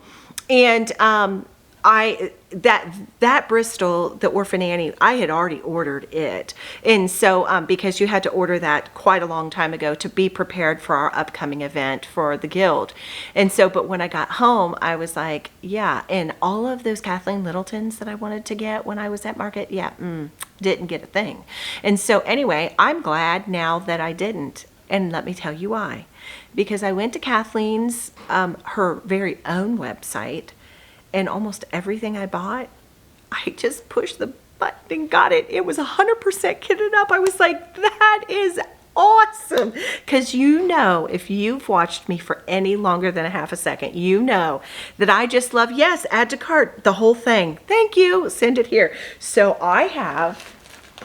and that Bristol, the Orphan Annie, I had already ordered it. And so, because you had to order that quite a long time ago to be prepared for our upcoming event for the Guild. And so, but when I got home, I was like, yeah, and all of those Kathleen Littletons that I wanted to get when I was at market, didn't get a thing. And so anyway, I'm glad now that I didn't. And let me tell you why. Because I went to Kathleen's, her very own website, and almost everything I bought, I just pushed the button and got it. It was 100% kitted up. I was like, that is awesome. Because you know, if you've watched me for any longer than a half a second, you know that I just love, yes, add to cart, the whole thing. Thank you. Send it here. So I have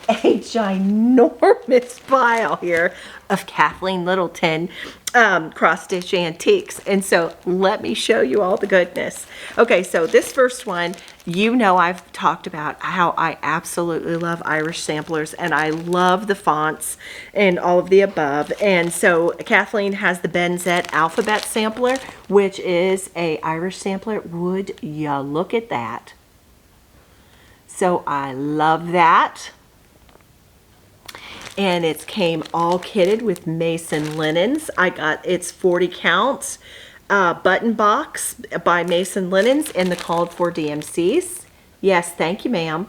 a ginormous pile here of Kathleen Littleton cross stitch antiques, and so let me show you all the goodness. Okay, so this first one, you know, I've talked about how I absolutely love Irish samplers and I love the fonts and all of the above. And so Kathleen has the Benzette alphabet sampler, which is a Irish sampler. Would ya look at that? So I love that. And it came all kitted with Mason linens. I got its 40 count button box by Mason Linens in the called for DMCs. Yes, thank you, ma'am.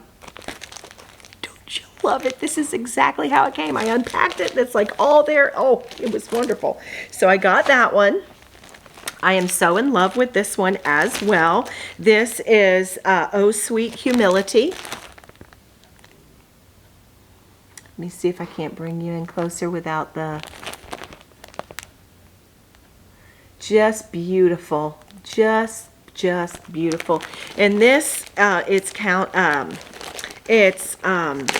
Don't you love it? This is exactly how it came. I unpacked it and it's like all there. Oh, it was wonderful. So I got that one. I am so in love with this one as well. This is Oh Sweet Humility. Let me see if I can't bring you in closer without the, just beautiful, just beautiful. And this, it's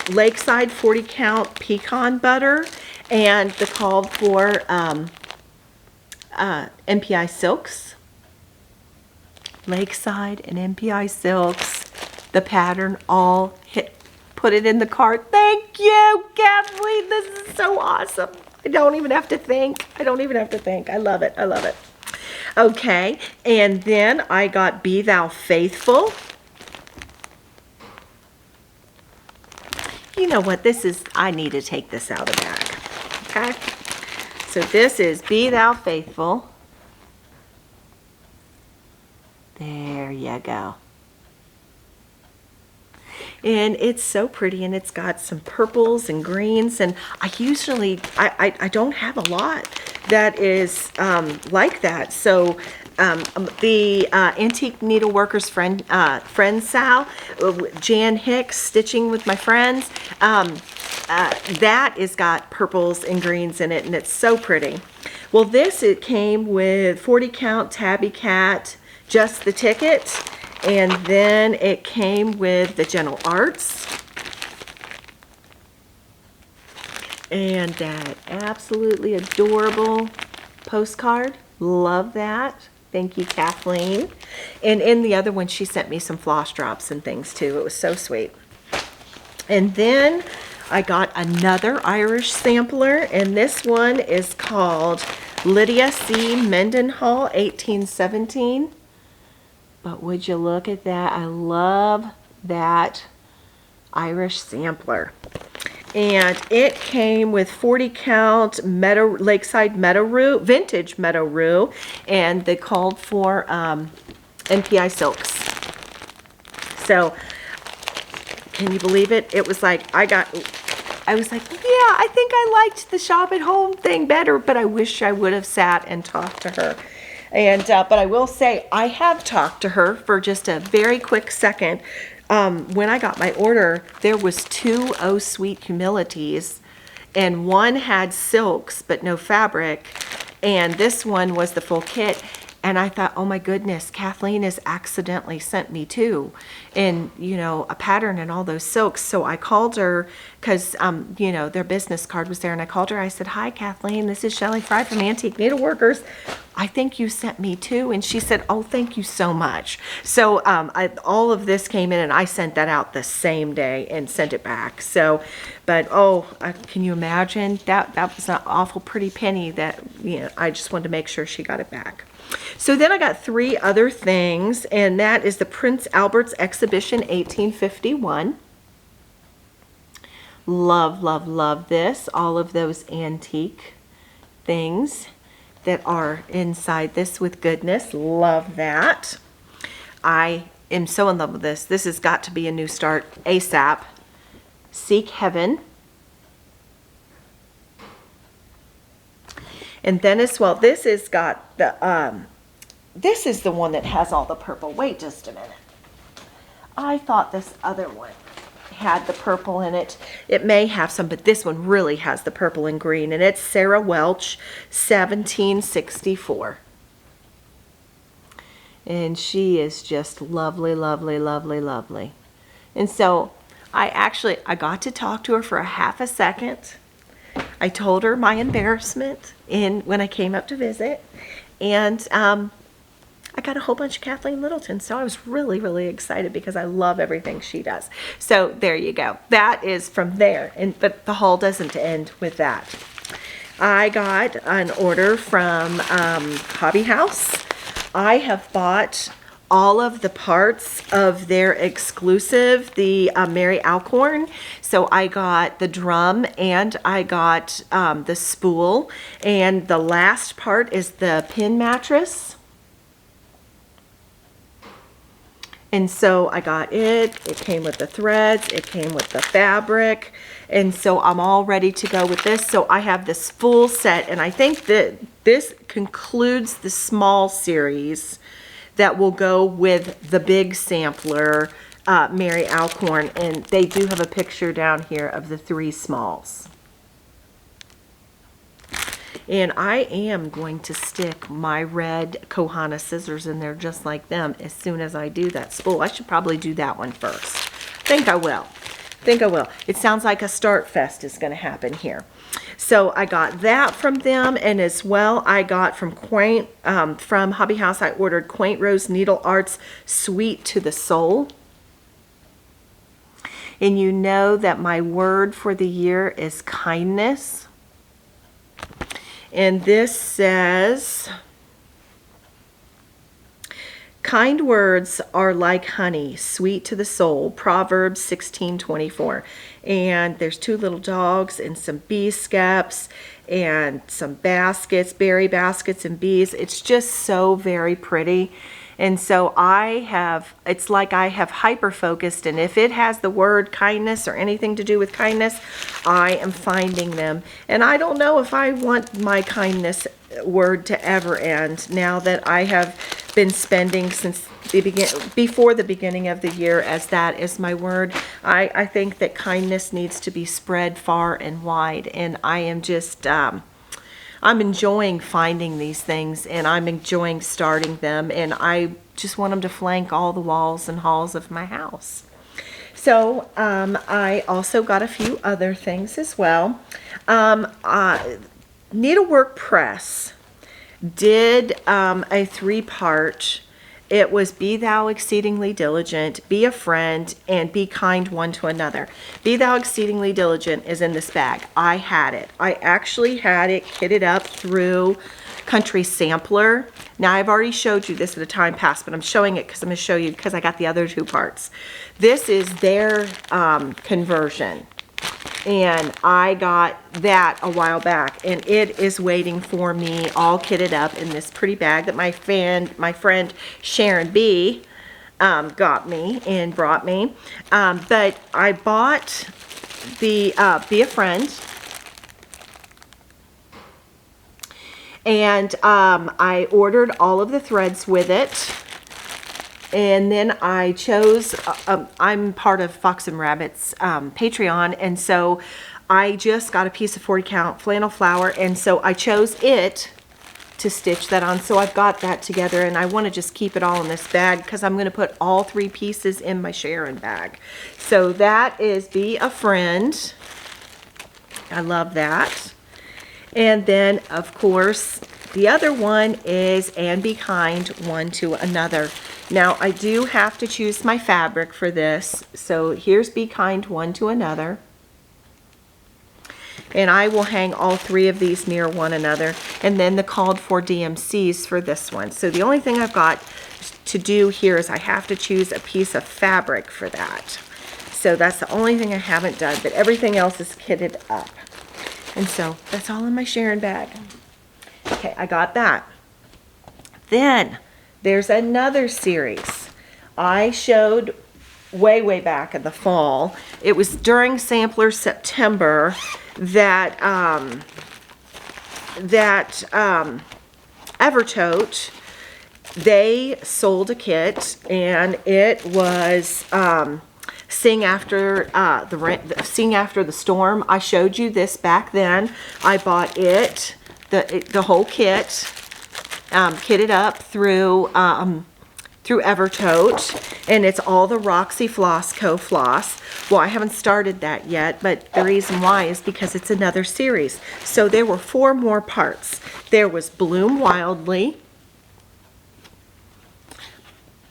Lakeside 40 count pecan butter, and the called for MPI silks. Lakeside and MPI silks, the pattern all hit. Put it in the cart. Thank you, Kathleen. This is so awesome. I don't even have to think. I love it. I love it. Okay, and then I got Be Thou Faithful. You know what? This is, I need to take this out of the bag. Okay? So this is Be Thou Faithful. There you go. And it's so pretty, and it's got some purples and greens, and I usually, I don't have a lot that is like that. So the Antique Needleworkers friend Sal, Jan Hicks, Stitching with My Friends, that has got purples and greens in it, and it's so pretty. Well, this, it came with 40 count Tabby Cat, just the ticket. And then it came with the Gentle Arts. And that absolutely adorable postcard. Love that. Thank you, Kathleen. And in the other one, she sent me some floss drops and things too. It was so sweet. And then I got another Irish sampler, and this one is called Lydia C. Mendenhall, 1817. But would you look at that? I love that Irish sampler. And it came with 40 count Lakeside Meadow Rue, vintage Meadow Rue, and they called for NPI silks. So, can you believe it? It was like, I was like, yeah, I think I liked the shop at home thing better, but I wish I would have sat and talked to her. And, but I will say, I have talked to her for just a very quick second. When I got my order, there was 2 Oh Sweet Humilities, and one had silks, but no fabric. And this one was the full kit. And I thought, oh my goodness, Kathleen has accidentally sent me 2, and you know, a pattern and all those silks. So I called her because, you know, their business card was there, and I called her. I said, hi, Kathleen, this is Shellie Fry from Antique Needleworkers. I think you sent me 2. And she said, oh, thank you so much. So all of this came in, and I sent that out the same day and sent it back. So, but oh, can you imagine? That was an awful pretty penny that, you know, I just wanted to make sure she got it back. So then I got 3 other things, and that is the Prince Albert's Exhibition 1851. Love, love, love this. All of those antique things that are inside this with goodness. Love that. I am so in love with this. This has got to be a new start ASAP. Seek Heaven. And then as well, this has got the, this is the one that has all the purple. Wait just a minute. I thought this other one had the purple in it. It may have some, but this one really has the purple and green. And it's Sarah Welch, 1764. And she is just lovely, lovely, lovely, lovely. And so I got to talk to her for a half a second. I told her my embarrassment when I came up to visit, and I got a whole bunch of Kathleen Littleton, so I was really, really excited because I love everything she does. So there you go. That is from there, but the haul doesn't end with that. I got an order from Hobby House. I have bought all of the parts of their exclusive, the Mary Alcorn. So I got the drum, and I got the spool, and the last part is the pin mattress. And so I got it. It came with the threads, it came with the fabric, and so I'm all ready to go with this. So I have this full set, and I think that this concludes the small series that will go with the big sampler, Mary Alcorn, and they do have a picture down here of the 3 smalls. And I am going to stick my red Kohana scissors in there just like them as soon as I do that spool. I should probably do that one first. I think I will. It sounds like a start fest is going to happen here. So I got that from them, and as well I got from Quaint, from Hobby House, I ordered Quaint Rose Needlearts Sweet to the Soul. And you know that my word for the year is kindness. And this says, kind words are like honey, sweet to the soul. Proverbs 16:24. And there's 2 little dogs and some bee skeps and some baskets, berry baskets and bees. It's just so very pretty. And so it's like I have hyper-focused, and if it has the word kindness or anything to do with kindness, I am finding them. And I don't know if I want my kindness word to ever end, now that I have been spending since before the beginning of the year as that is my word. I think that kindness needs to be spread far and wide, and I am just I'm enjoying finding these things, and I'm enjoying starting them, and I just want them to flank all the walls and halls of my house. So I also got a few other things as well. Needlework Press did a 3-part it was Be Thou Exceedingly Diligent, Be a Friend, and Be Kind One to Another. Be Thou Exceedingly Diligent is in this bag. I had it. I actually had it kitted up through Country Sampler. Now, I've already showed you this at a time past, but I'm showing it because I'm going to show you because I got the other two parts. This is their conversion. And I got that a while back, and it is waiting for me all kitted up in this pretty bag that my friend Sharon B got me and brought me. But I bought the Be a Friend, and I ordered all of the threads with it. And then I chose, I'm part of Fox and Rabbit's Patreon, and so I just got a piece of 40 count flannel flower, and so I chose it to stitch that on. So I've got that together, and I want to just keep it all in this bag because I'm going to put all 3 pieces in my Sharon bag. So that is Be a Friend. I love that. And then, of course, the other one is And Be Kind One to Another. Now, I do have to choose my fabric for this. So here's Be Kind One to Another. And I will hang all 3 of these near one another. And then the called for DMCs for this one. So the only thing I've got to do here is I have to choose a piece of fabric for that. So that's the only thing I haven't done, but everything else is kitted up. And so that's all in my Sharon bag. Okay, I got that. Then there's another series I showed way back in the fall. It was during Sampler September that Evertote, they sold a kit, and it was Sing After the Storm. I showed you this back then. I bought it, the whole kit, kitted up through Evertote, and it's all the Roxy Flosco floss. Well, I haven't started that yet, but the reason why is because it's another series. So there were 4 more parts. There was Bloom Wildly,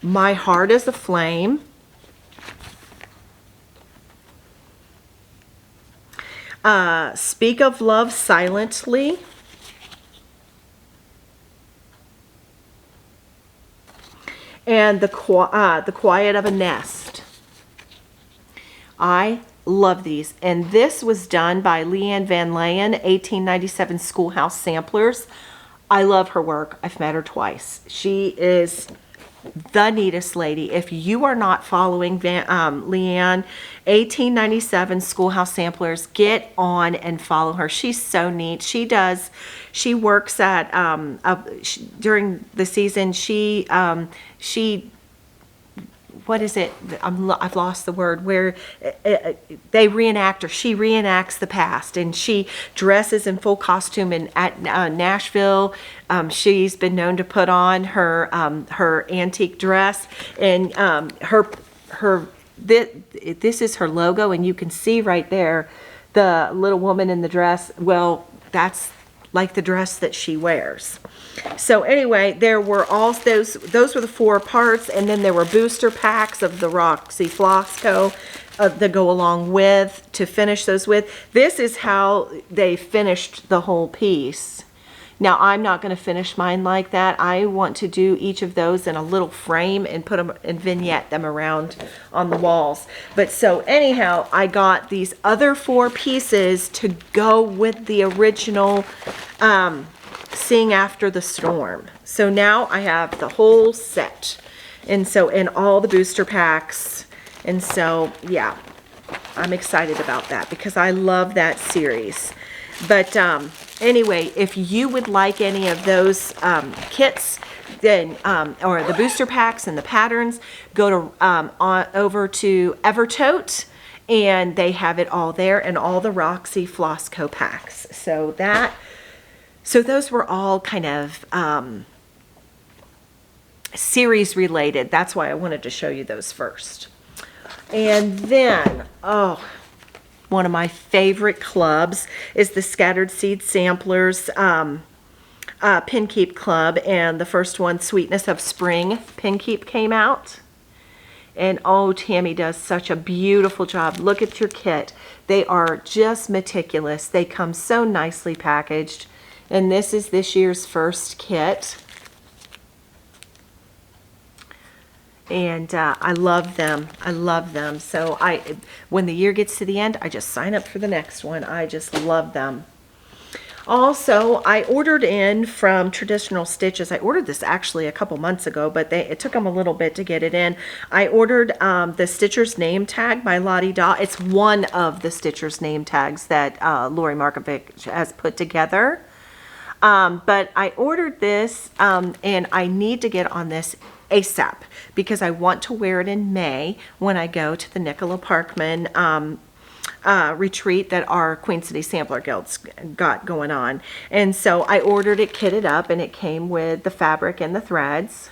My Heart is a Flame, Speak of Love Silently, and the Quiet of a Nest. I love these, and this was done by Leanne Van Leyen, 1897 Schoolhouse Samplers. I love her work. I've met her twice. She is the neatest lady. If you are not following Leanne, 1897 Schoolhouse Samplers, get on and follow her. She's so neat. She works at during the season. She what is it? I've lost the word. Where they reenact, or she reenacts the past, and she dresses in full costume. And at Nashville, she's been known to put on her antique dress, and this is her logo, and you can see right there the little woman in the dress. Well, that's like the dress that she wears. So anyway, there were all those were the 4 parts, and then there were booster packs of the Roxy Flosco that go along with, to finish those with. This is how they finished the whole piece. Now, I'm not going to finish mine like that. I want to do each of those in a little frame and put them and vignette them around on the walls. But so anyhow, I got these other 4 pieces to go with the original Sing After the Storm. So now I have the whole set, and so in all the booster packs. And so yeah, I'm excited about that because I love that series. But anyway, if you would like any of those kits, then or the booster packs and the patterns, go to over to Evertote, and they have it all there, and all the Roxy Flosco packs. So those were all kind of series related. That's why I wanted to show you those first. And then, one of my favorite clubs is the Scattered Seed Samplers Pin Keep Club, and the first one, Sweetness of Spring Pin Keep, came out. And oh, Tammy does such a beautiful job. Look at your kit. They are just meticulous. They come so nicely packaged. And this is this year's first kit. And I love them. I love them. So when the year gets to the end, I just sign up for the next one. I just love them. Also, I ordered in from Traditional Stitches. I ordered this actually a couple months ago, but it took them a little bit to get it in. I ordered the Stitcher's Name Tag by Lottie Daw. It's one of the Stitcher's Name Tags that Lori Markovic has put together. But I ordered this, and I need to get on this ASAP because I want to wear it in May when I go to the Nicola Parkman retreat that our Queen City Sampler Guild's got going on. And so I ordered it kitted up, and it came with the fabric and the threads.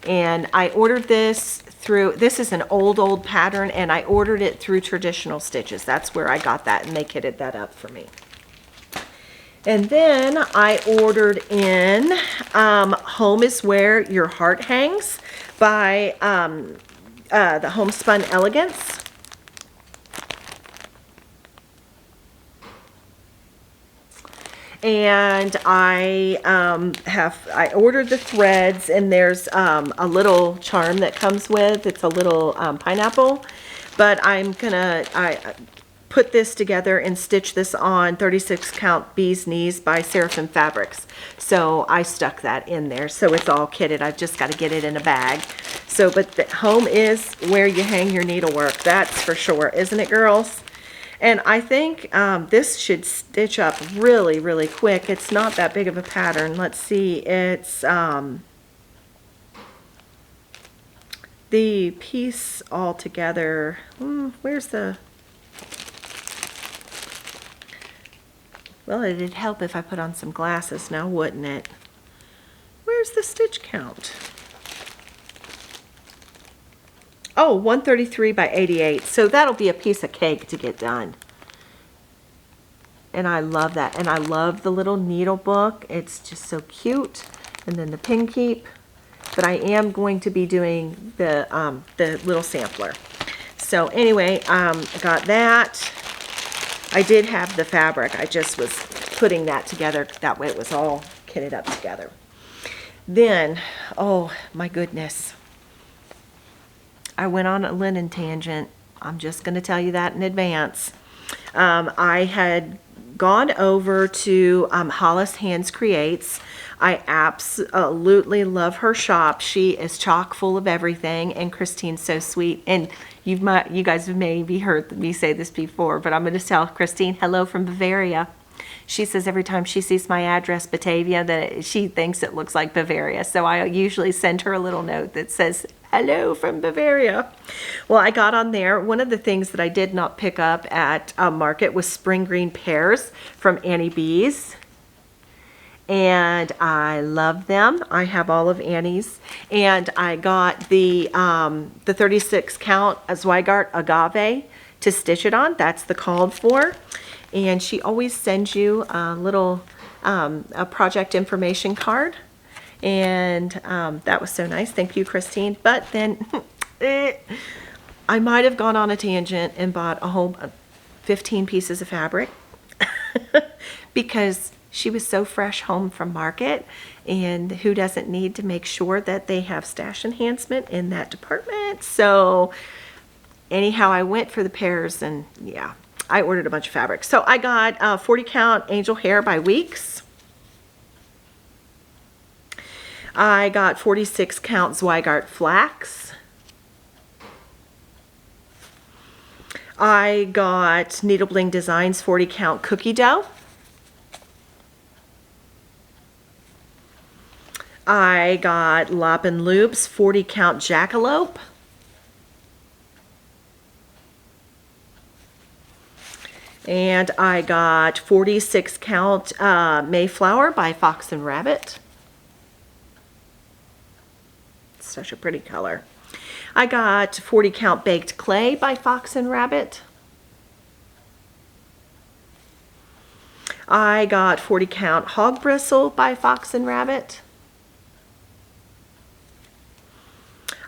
And I ordered this through, this is an old pattern, and I ordered it through Traditional Stitches. That's where I got that, and they kitted that up for me. And then I ordered in Home is Where Your Heart Hangs by the Homespun Elegance. And I ordered the threads, and there's a little charm that comes with. It's a little pineapple, but I put this together and stitch this on 36 count Bee's Knees by Seraphim Fabrics. So I stuck that in there. So it's all kitted. I've just got to get it in a bag. So, but the home is where you hang your needlework. That's for sure. Isn't it, girls? And I think this should stitch up really, really quick. It's not that big of a pattern. Let's see. It's the piece all together. Where's the... Well, it'd help if I put on some glasses now, wouldn't it? Where's the stitch count? Oh, 133 by 88. So that'll be a piece of cake to get done. And I love that. And I love the little needle book. It's just so cute. And then the pin keep. But I am going to be doing the little sampler. So anyway, I got that. I did have the fabric. I just was putting that together. That way it was all kitted up together. Then, oh my goodness. I went on a linen tangent. I'm just going to tell you that in advance. I had gone over to Hollis Hands Creates. I absolutely love her shop. She is chock full of everything, and Christine's so sweet. And you guys have maybe heard me say this before, but I'm going to tell Christine hello from Bavaria. She says every time she sees my address, Batavia, that she thinks it looks like Bavaria. So I usually send her a little note that says, hello from Bavaria. Well, I got on there. One of the things that I did not pick up at Market was spring green pears from Annie B's. And I love them. I have all of Annie's. And I got the 36 count Zweigart Agave to stitch it on. That's the called for. And she always sends you a little a project information card. And that was so nice. Thank you, Christine. But then I might have gone on a tangent and bought a whole 15 pieces of fabric because she was so fresh home from Market, and who doesn't need to make sure that they have stash enhancement in that department? So anyhow, I went for the pears, and yeah, I ordered a bunch of fabric. So I got 40 count Angel Hair by Weeks. I got 46 count Zweigart Flax. I got Needle Bling Designs 40 count Cookie Dough. I got Lop and Loops 40 count Jackalope. And I got 46 count Mayflower by Fox and Rabbit. It's such a pretty color. I got 40 count Baked Clay by Fox and Rabbit. I got 40 count hog bristle by Fox and Rabbit.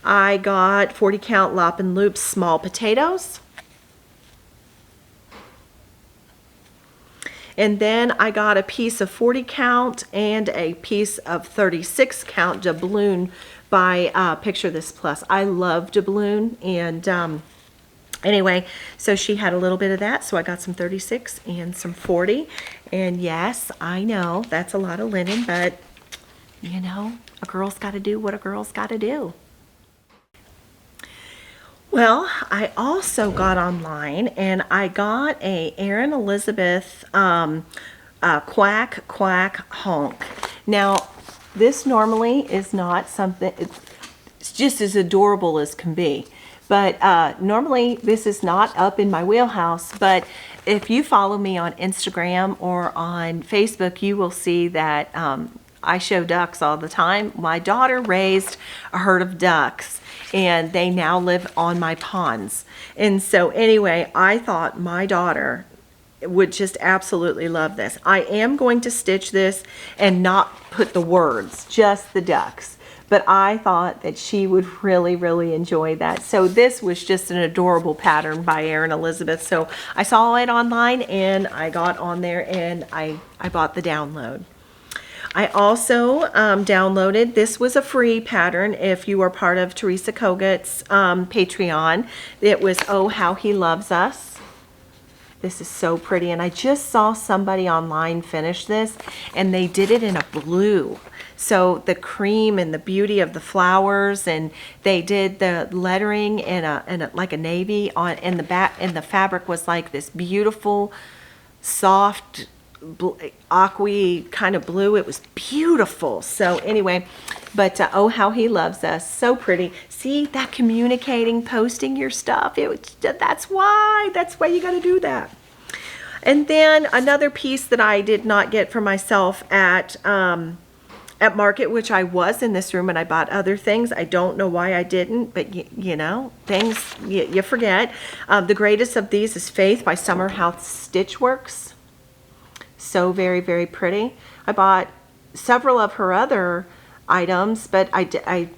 I got 40 count Lop and Loop small potatoes. And then I got a piece of 40 count and a piece of 36 count doubloon by Picture This Plus. I love doubloon, and anyway, so she had a little bit of that, so I got some 36 and some 40. And yes, I know that's a lot of linen, but you know, a girl's got to do what a girl's got to do. Well, I also got online and I got a Erin Elizabeth Quack Quack Honk. Now, this normally is not something, it's just as adorable as can be. But normally this is not up in my wheelhouse, but if you follow me on Instagram or on Facebook, you will see that I show ducks all the time. My daughter raised a herd of ducks and they now live on my ponds. And so anyway, I thought my daughter would just absolutely love this. I am going to stitch this and not put the words, just the ducks. But I thought that she would really, really enjoy that. So this was just an adorable pattern by Erin Elizabeth. So I saw it online and I got on there and I bought the download. I also downloaded, this was a free pattern if you are part of Teresa Kogut's Patreon. It was Oh How He Loves Us. This is so pretty, and I just saw somebody online finish this and they did it in a blue. So the cream and the beauty of the flowers, and they did the lettering in a like a navy on, in the back, and the fabric was like this beautiful soft aqua kind of blue. It was beautiful. So anyway, but Oh How He Loves Us, so pretty. See that communicating, posting your stuff, that's why you got to do that. And then another piece that I did not get for myself at Market, which I was in this room and I bought other things. I don't know why I didn't, but you know, things you forget. The greatest of these is Faith by Summer House Stitchworks. So very, very pretty. I bought several of her other items, but I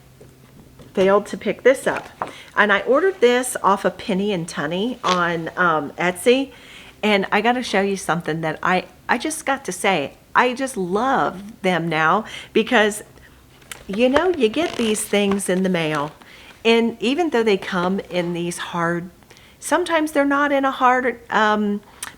failed to pick this up. And I ordered this off of Penny and Tunny on Etsy. And I got to show you something that I just got to say. I just love them now because, you know, you get these things in the mail. And even though they come in these hard, sometimes they're not in a hard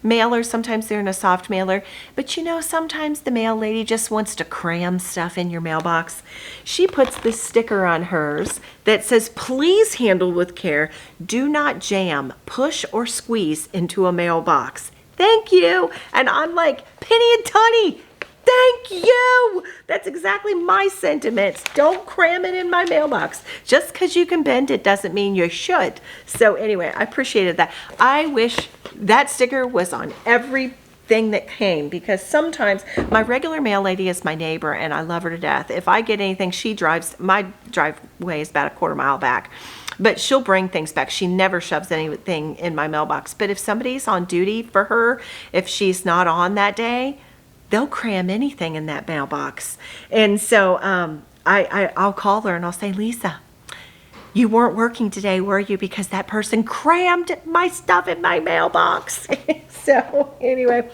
mailer, sometimes they're in a soft mailer, but you know, sometimes the mail lady just wants to cram stuff in your mailbox. She puts this sticker on hers that says, please handle with care, do not jam, push, or squeeze into a mailbox. Thank you. And I'm like, Penny and Tunny, thank you. That's exactly my sentiments. Don't cram it in my mailbox. Just because you can bend it doesn't mean you should. So anyway, I appreciated that. I wish that sticker was on everything that came, because sometimes my regular mail lady is my neighbor and I love her to death. If I get anything, she drives, my driveway is about a quarter mile back. But she'll bring things back. She never shoves anything in my mailbox. But if somebody's on duty for her, if she's not on that day, they'll cram anything in that mailbox. And so I'll call her and I'll say, Lisa, you weren't working today, were you? Because that person crammed my stuff in my mailbox. So anyway,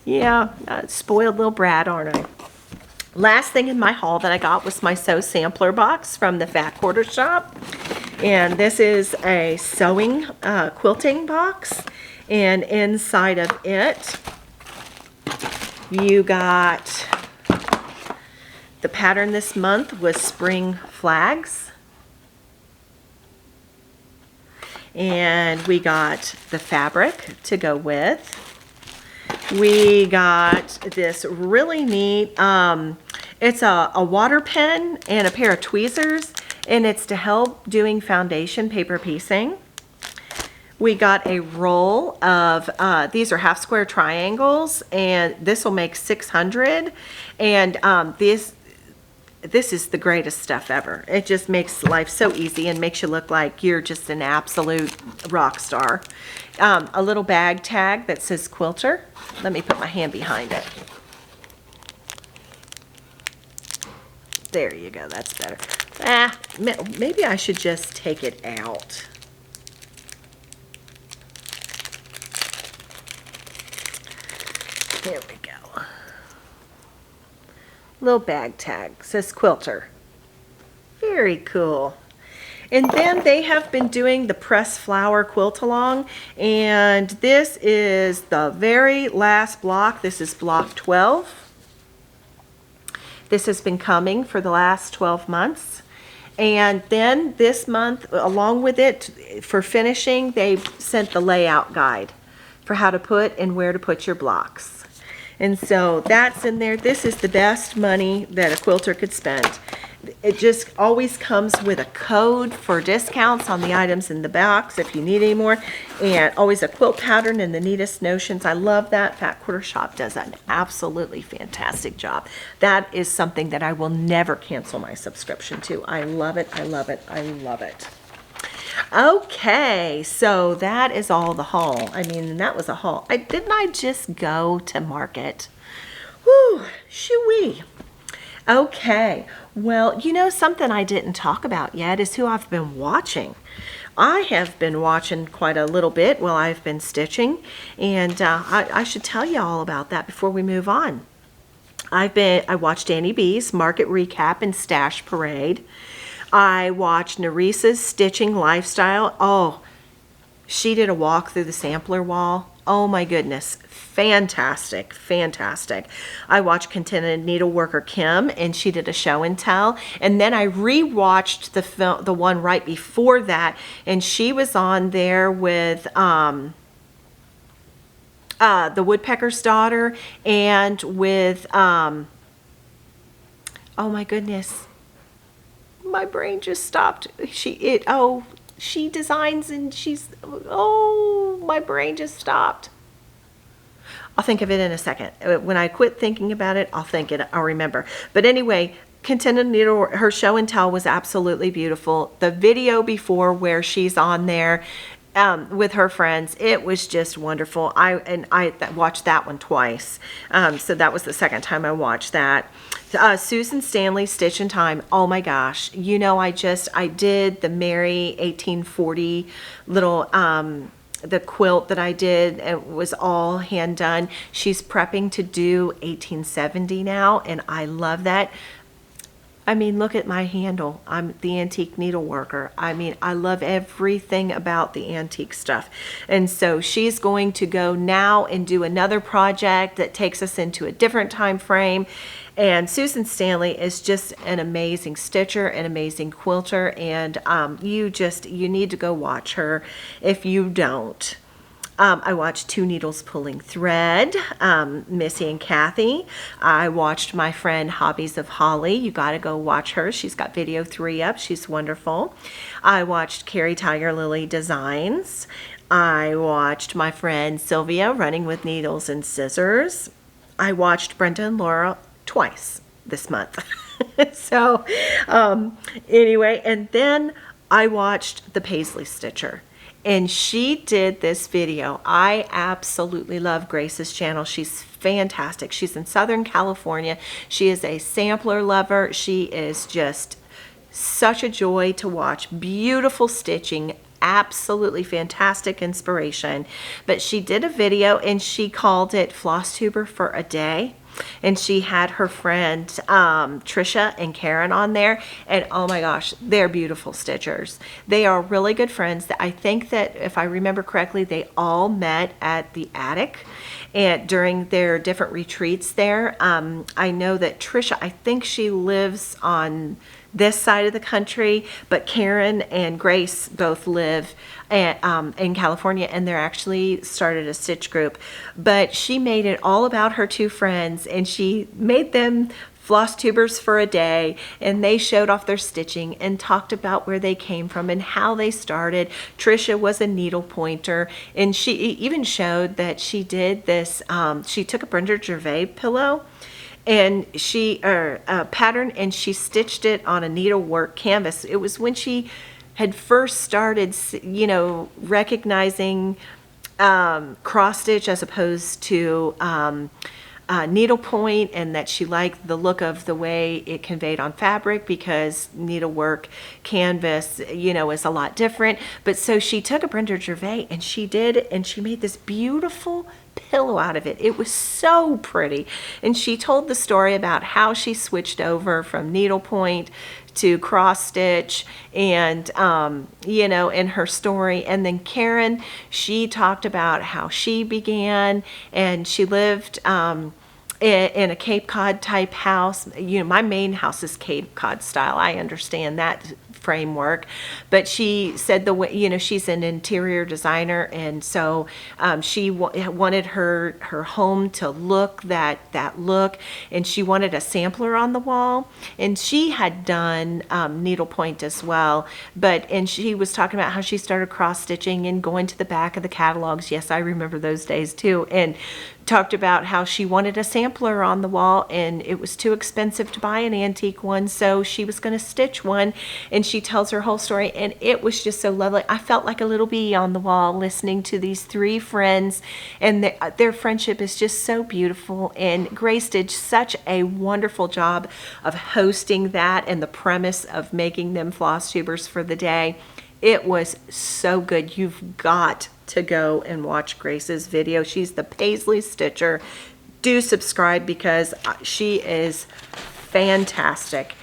yeah, spoiled little brat, aren't I? Last thing in my haul that I got was my Sew Sampler box from the Fat Quarter Shop. And this is a sewing quilting box. And inside of it, you got, the pattern this month was Spring Flags. And we got the fabric to go with. We got this really neat, it's a water pen and a pair of tweezers, and it's to help doing foundation paper piecing. We got a roll of, these are half square triangles, and this will make 600. And this is the greatest stuff ever. It just makes life so easy and makes you look like you're just an absolute rock star. A little bag tag that says quilter. Let me put my hand behind it. There you go, that's better. Maybe I should just take it out. There we go. Little bag tag, says quilter. Very cool. And then they have been doing the press flower quilt along, and this is the very last block. This is block 12. This has been coming for the last 12 months. And then this month, along with it, for finishing, they sent the layout guide for how to put and where to put your blocks. And so that's in there. This is the best money that a quilter could spend. It just always comes with a code for discounts on the items in the box if you need any more, and always a quilt pattern and the neatest notions. I love that. Fat Quarter Shop does an absolutely fantastic job. That is something that I will never cancel my subscription to. I love it. I love it. I love it. Okay, so that is all the haul. I mean, that was a haul. Didn't I just go to market? Whew, shoo-wee. Okay, well, you know, something I didn't talk about yet is who I've been watching. I have been watching quite a little bit while I've been stitching, and I should tell you all about that before we move on. I watched Annie B's Market Recap and Stash Parade. I watched Neresa's Stitching Lifestyle. Oh, she did a walk through the sampler wall. Oh my goodness, fantastic, fantastic. I watched Contented Needleworker Kim, and she did a show and tell. And then I rewatched the one right before that, and she was on there with the Woodpecker's Daughter, and with oh my goodness, my brain just stopped. She designs, and my brain just stopped. I'll think of it in a second. When I quit thinking about it, I'll remember. But anyway, Contented Needlework, her show and tell was absolutely beautiful. The video before where she's on there with her friends, it was just wonderful. I watched that one twice. So that was the second time I watched that. Susan Stanley Stitch in Time. Oh my gosh. You know, I did the Mary 1840 little, the quilt that I did. It was all hand done. She's prepping to do 1870 now, and I love that. I mean, look at my handle. I'm the Antique Needleworker. I mean, I love everything about the antique stuff. And so she's going to go now and do another project that takes us into a different time frame. And Susan Stanley is just an amazing stitcher, an amazing quilter, and you need to go watch her if you don't. I watched Two Needles Pulling Thread, Missy and Kathy. I watched my friend Hobbies of Holly. You got to go watch her. She's got video 3 up. She's wonderful. I watched Carrie Tiger Lily Designs. I watched my friend Sylvia Running with Needles and Scissors. I watched Brenda and Laura twice this month. So anyway, and then I watched the Paisley Stitcher. And she did this video. I absolutely love Grace's channel. She's fantastic. She's in Southern California. She is a sampler lover. She is just such a joy to watch. Beautiful stitching. Absolutely fantastic inspiration. But she did a video and she called it Flosstuber for a Day. And she had her friend Trisha and Karen on there, and oh my gosh, they're beautiful stitchers. They are really good friends. I think that if I remember correctly, they all met at the attic and during their different retreats there. I know that Trisha, I think she lives on this side of the country, but Karen and Grace both live in California, and they're actually started a stitch group. But she made it all about her two friends, and she made them Flosstubers for a day, and they showed off their stitching and talked about where they came from and how they started. Trisha was a needle pointer, and she even showed that she did this, she took a Brenda Gervais pillow and she pattern, and she stitched it on a needlework canvas. It was when she had first started, you know, recognizing cross stitch as opposed to needlepoint, and that she liked the look of the way it conveyed on fabric, because needlework canvas, you know, is a lot different. But so she took a Brenda Gervais and she made this beautiful pillow out of it. It was so pretty. And she told the story about how she switched over from needlepoint to cross stitch, and you know, in her story. And then Karen, she talked about how she began, and she lived in a Cape Cod type house. You know, my main house is Cape Cod style. I understand that framework, but she said the way, you know, she's an interior designer, and so she wanted her home to look that look, and she wanted a sampler on the wall. And she had done needlepoint as well, and she was talking about how she started cross stitching and going to the back of the catalogs. Yes, I remember those days too. And talked about how she wanted a sampler on the wall, and it was too expensive to buy an antique one, so she was going to stitch one. And she tells her whole story, and it was just so lovely. I felt like a little bee on the wall listening to these three friends, and their friendship is just so beautiful. And Grace did such a wonderful job of hosting that and the premise of making them Flosstubers for the day. It was so good. You've got to go and watch Grace's video. She's the Paisley Stitcher. Do subscribe, because she is fantastic.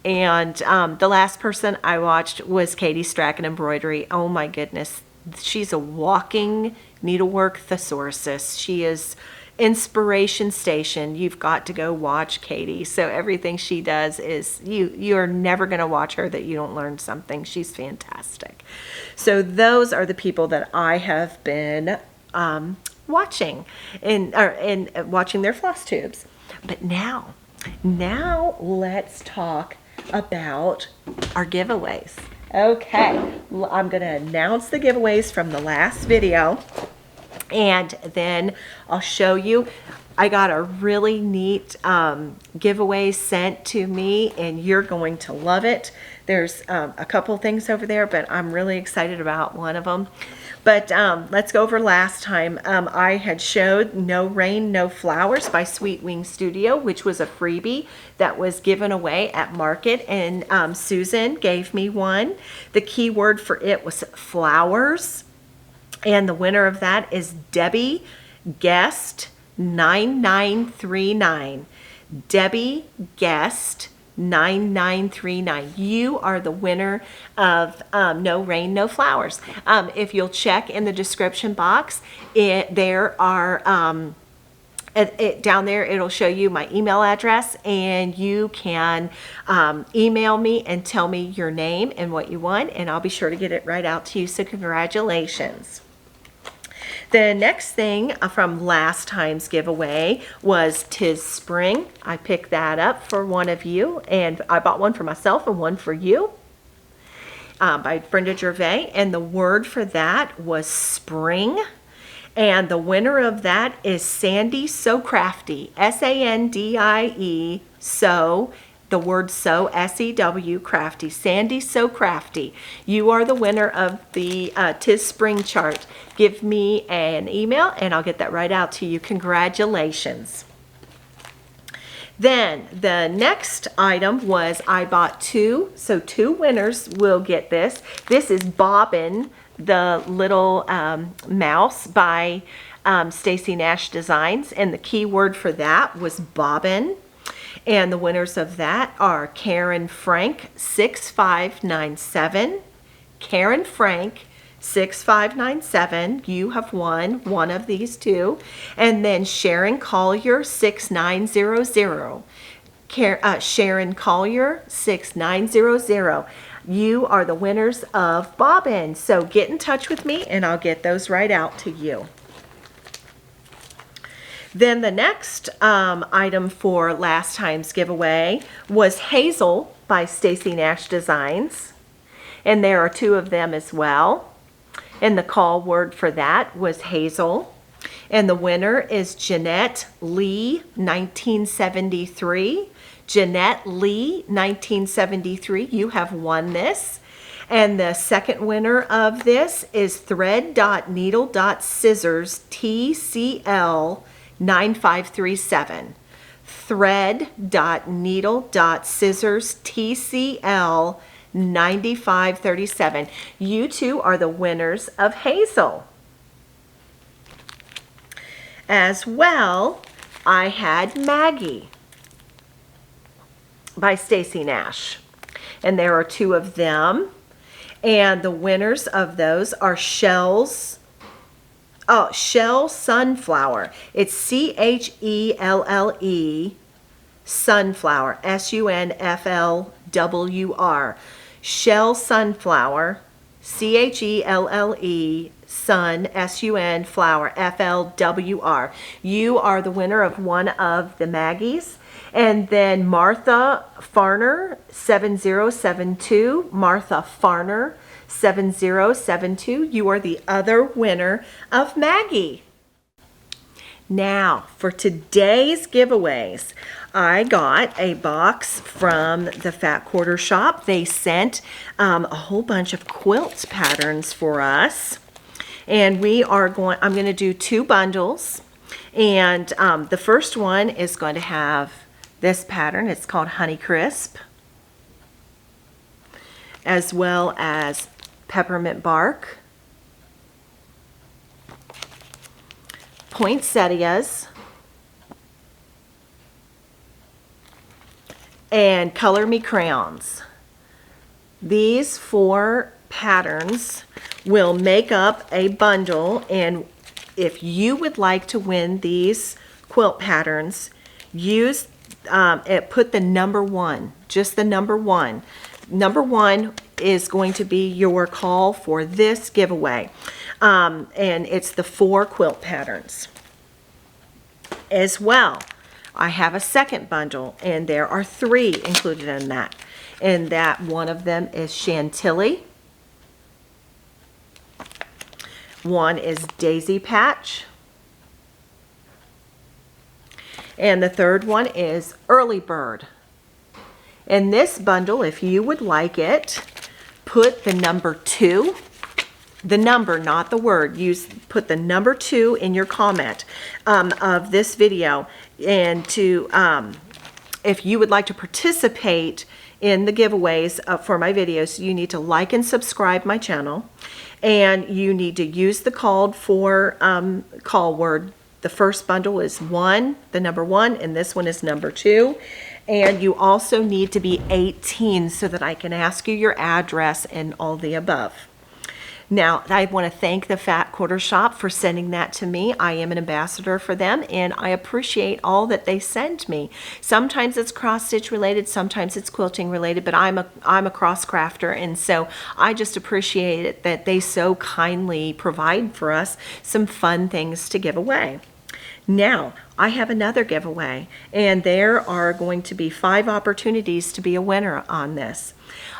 And the last person I watched was Katie Strachan Embroidery. Oh my goodness. She's a walking needlework thesaurus. She is inspiration station. You've got to go watch Katie. So everything she does is, you're never going to watch her that you don't learn something. She's fantastic. So those are the people that I have been watching and watching their floss tubes. But now let's talk about our giveaways. Okay, I'm going to announce the giveaways from the last video, and then I'll show you. I got a really neat giveaway sent to me, and you're going to love it. There's a couple things over there, but I'm really excited about one of them. But let's go over last time. I had showed No Rain, No Flowers by Sweet Wing Studio, which was a freebie that was given away at market, and Susan gave me one. The keyword for it was flowers, and the winner of that is Debbie Guest 9939. Debbie Guest 9939. You are the winner of No Rain, No Flowers. If you'll check in the description box, there are down there, it'll show you my email address, and you can email me and tell me your name and what you want, and I'll be sure to get it right out to you. So congratulations. The next thing from last time's giveaway was 'Tis Spring. I picked that up for one of you, and I bought one for myself and one for you, by Brenda Gervais, and the word for that was spring. And the winner of that is Sandy So Crafty, S-A-N-D-I-E, so, the word sew, S-E-W, crafty. Sandy So Crafty. You are the winner of the 'Tis Spring chart. Give me an email and I'll get that right out to you. Congratulations. Then the next item was I bought two, so two winners will get this. This is Bobbin, the little mouse by Stacy Nash Designs, and the key word for that was bobbin. And the winners of that are Karen Frank 6597. Karen Frank 6597. You have won one of these two. And then Sharon Collier 6900. Sharon Collier 6900. You are the winners of Bobbin. So get in touch with me and I'll get those right out to you. Then the next item for last time's giveaway was Hazel by Stacy Nash Designs. And there are two of them as well. And the call word for that was Hazel. And the winner is Jeanette Lee, 1973. Jeanette Lee, 1973. You have won this. And the second winner of this is thread.needle.scissors TCL 9537. Thread.needle.scissors TCL 9537. You two are the winners of Hazel. As well, I had Maggie by Stacy Nash. And there are two of them. And the winners of those are Shell Sunflower. It's CHELLE Sunflower, SUNFLWR. Shell Sunflower, CHELLE Sun, SUN Flower, FLWR. You are the winner of one of the Maggies. And then Martha Farner, 7072. Martha Farner, 7072. You are the other winner of Maggie. Now, for today's giveaways, I got a box from the Fat Quarter Shop. They sent a whole bunch of quilt patterns for us. And I'm going to do 2 bundles. And the first one is going to have this pattern. It's called Honey Crisp, as well as Peppermint Bark, Poinsettias, and Color Me Crayons. These 4 patterns will make up a bundle, and if you would like to win these quilt patterns, put the number 1, just the number 1. Number 1 is going to be your call for this giveaway. And it's the 4 quilt patterns. As well, I have a second bundle, and there are 3 included in that. And that one of them is Chantilly. One is Daisy Patch. And the third one is Early Bird. In this bundle, if you would like it, put the number 2, the number, not the word, put the number 2 in your comment of this video. And if you would like to participate in the giveaways for my videos, you need to like and subscribe my channel. And you need to use the call word. The first bundle is 1, the number 1, and this one is number 2. And you also need to be 18 so that I can ask you your address and all the above. Now, I want to thank the Fat Quarter Shop for sending that to me. I am an ambassador for them, and I appreciate all that they send me. Sometimes it's cross-stitch related, sometimes it's quilting related, but I'm a cross crafter, and so I just appreciate it that they so kindly provide for us some fun things to give away. Now, I have another giveaway, and there are going to be 5 opportunities to be a winner on this.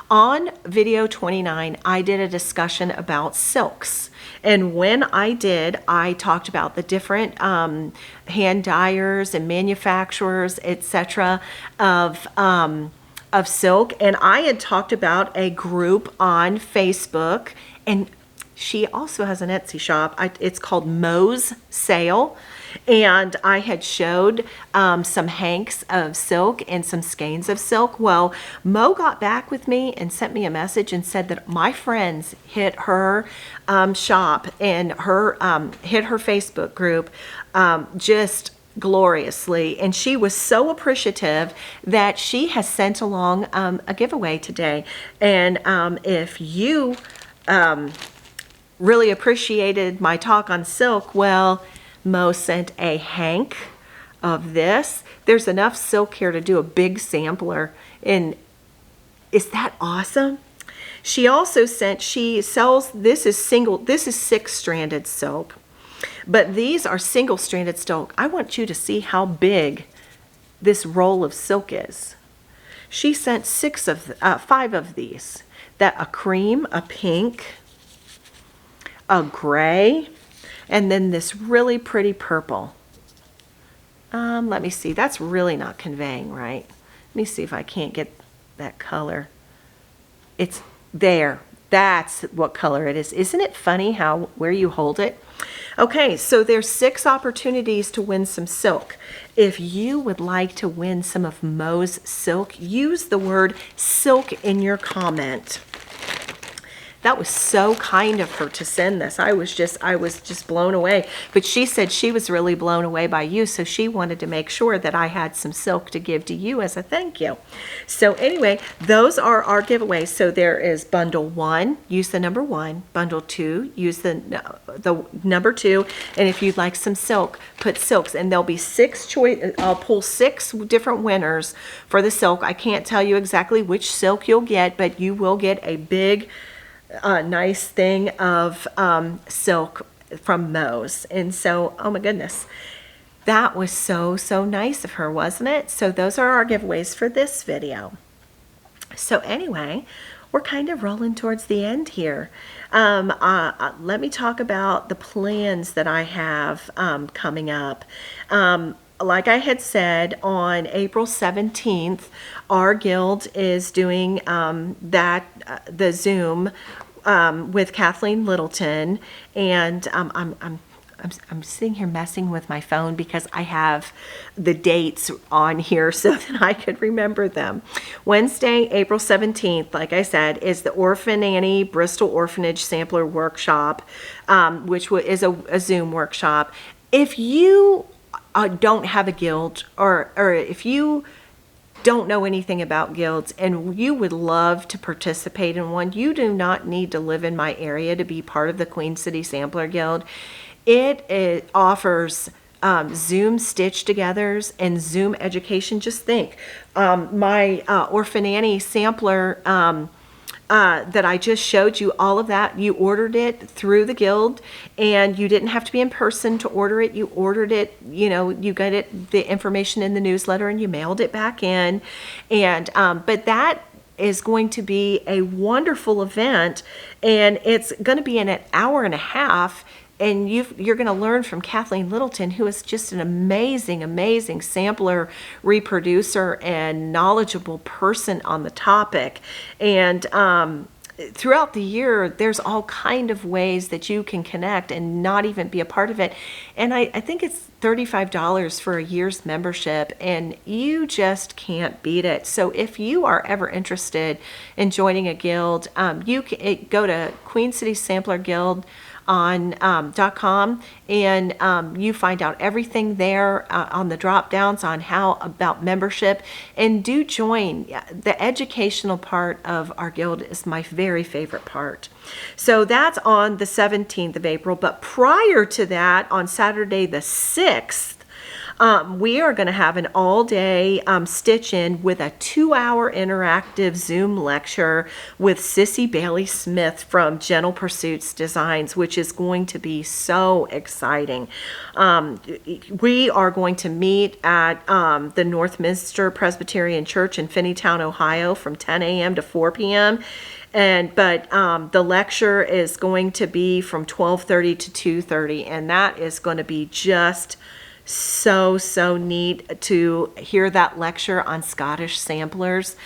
On video 29, I did a discussion about silks. And when I did, I talked about the different hand dyers and manufacturers, etc. of silk. And I had talked about a group on Facebook, and she also has an Etsy shop. It's called Mo's Sale. And I had showed some hanks of silk and some skeins of silk. Well, Mo got back with me and sent me a message and said that my friends hit her shop and hit her Facebook group just gloriously, and she was so appreciative that she has sent along a giveaway today. And if you really appreciated my talk on silk, well, Mo sent a hank of this. There's enough silk here to do a big sampler, and is that awesome? She also sent, she sells, this is 6-stranded silk, but these are single-stranded silk. I want you to see how big this roll of silk is. She sent 5 of these. A cream, a pink, a gray, And then this really pretty purple. Let me see. That's really not conveying right. Let me see if I can't get that color. It's there. That's what color it is. Isn't it funny how where you hold it? Okay, so there's 6 opportunities to win some silk. If you would like to win some of Mo's silk, use the word silk in your comment. That was so kind of her to send this. I was just blown away. But she said she was really blown away by you, so she wanted to make sure that I had some silk to give to you as a thank you. So anyway, those are our giveaways. So there is bundle 1, use the number 1. Bundle 2, use the number 2. And if you'd like some silk, put silks. And there'll be 6 choice. I'll pull 6 different winners for the silk. I can't tell you exactly which silk you'll get, but you will get a big nice thing of silk from Mo's. And so, oh my goodness, that was so nice of her, wasn't it? So those are our giveaways for this video. So anyway, we're kind of rolling towards the end here. Let me talk about the plans that I have coming up. Like I had said, on April 17th, our guild is doing the Zoom with Kathleen Littleton, and I'm sitting here messing with my phone because I have the dates on here so that I could remember them. Wednesday, April 17th, like I said, is the Orphan Annie Bristol Orphanage Sampler Workshop, which is a Zoom workshop. If you don't have a guild, or if you don't know anything about guilds and you would love to participate in one, you do not need to live in my area to be part of the Queen City Sampler Guild. It offers Zoom stitch togethers and Zoom education. Just think, my Orphan Annie sampler that I just showed you, all of that, you ordered it through the guild, and you didn't have to be in person to order it. You ordered it, you got the information in the newsletter, and you mailed it back in. And but that is going to be a wonderful event, and it's going to be in an hour and a half. And you're going to learn from Kathleen Littleton, who is just an amazing sampler, reproducer, and knowledgeable person on the topic. And throughout the year, there's all kind of ways that you can connect and not even be a part of it. And I think it's $35 for a year's membership, and you just can't beat it. So if you are ever interested in joining a guild, you can go to Queen City Sampler Guild on .com, and you find out everything there on the drop downs on how about membership, and do join. The educational part of our guild is my very favorite part. So that's on the 17th of April, but prior to that, on Saturday the 6th, we are going to have an all-day stitch-in with a 2-hour interactive Zoom lecture with Sissy Bailey Smith from Gentle Pursuits Designs, which is going to be so exciting. We are going to meet at the Northminster Presbyterian Church in Finneytown, Ohio, from 10 a.m. to 4 p.m. But the lecture is going to be from 12:30 to 2:30, and that is going to be just so neat to hear that lecture on Scottish samplers.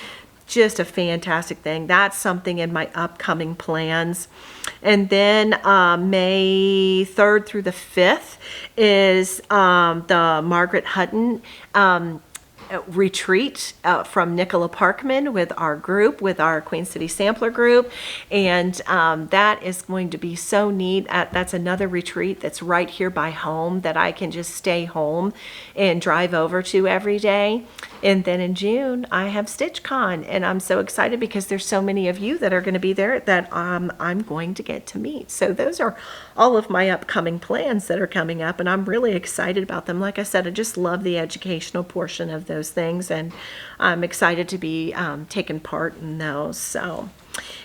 Just a fantastic thing. That's something in my upcoming plans. And then May 3rd through the 5th is the Margaret Hutton retreat from Nicola Parkman with our group, with our Queen City Sampler group, and that is going to be so neat. That's another retreat that's right here by home that I can just stay home and drive over to every day. And then in June I have StitchCon, and I'm so excited because there's so many of you that are going to be there that I'm going to get to meet. So those are all of my upcoming plans that are coming up, and I'm really excited about them. Like I said, I just love the educational portion of those things, and I'm excited to be taking part in those. So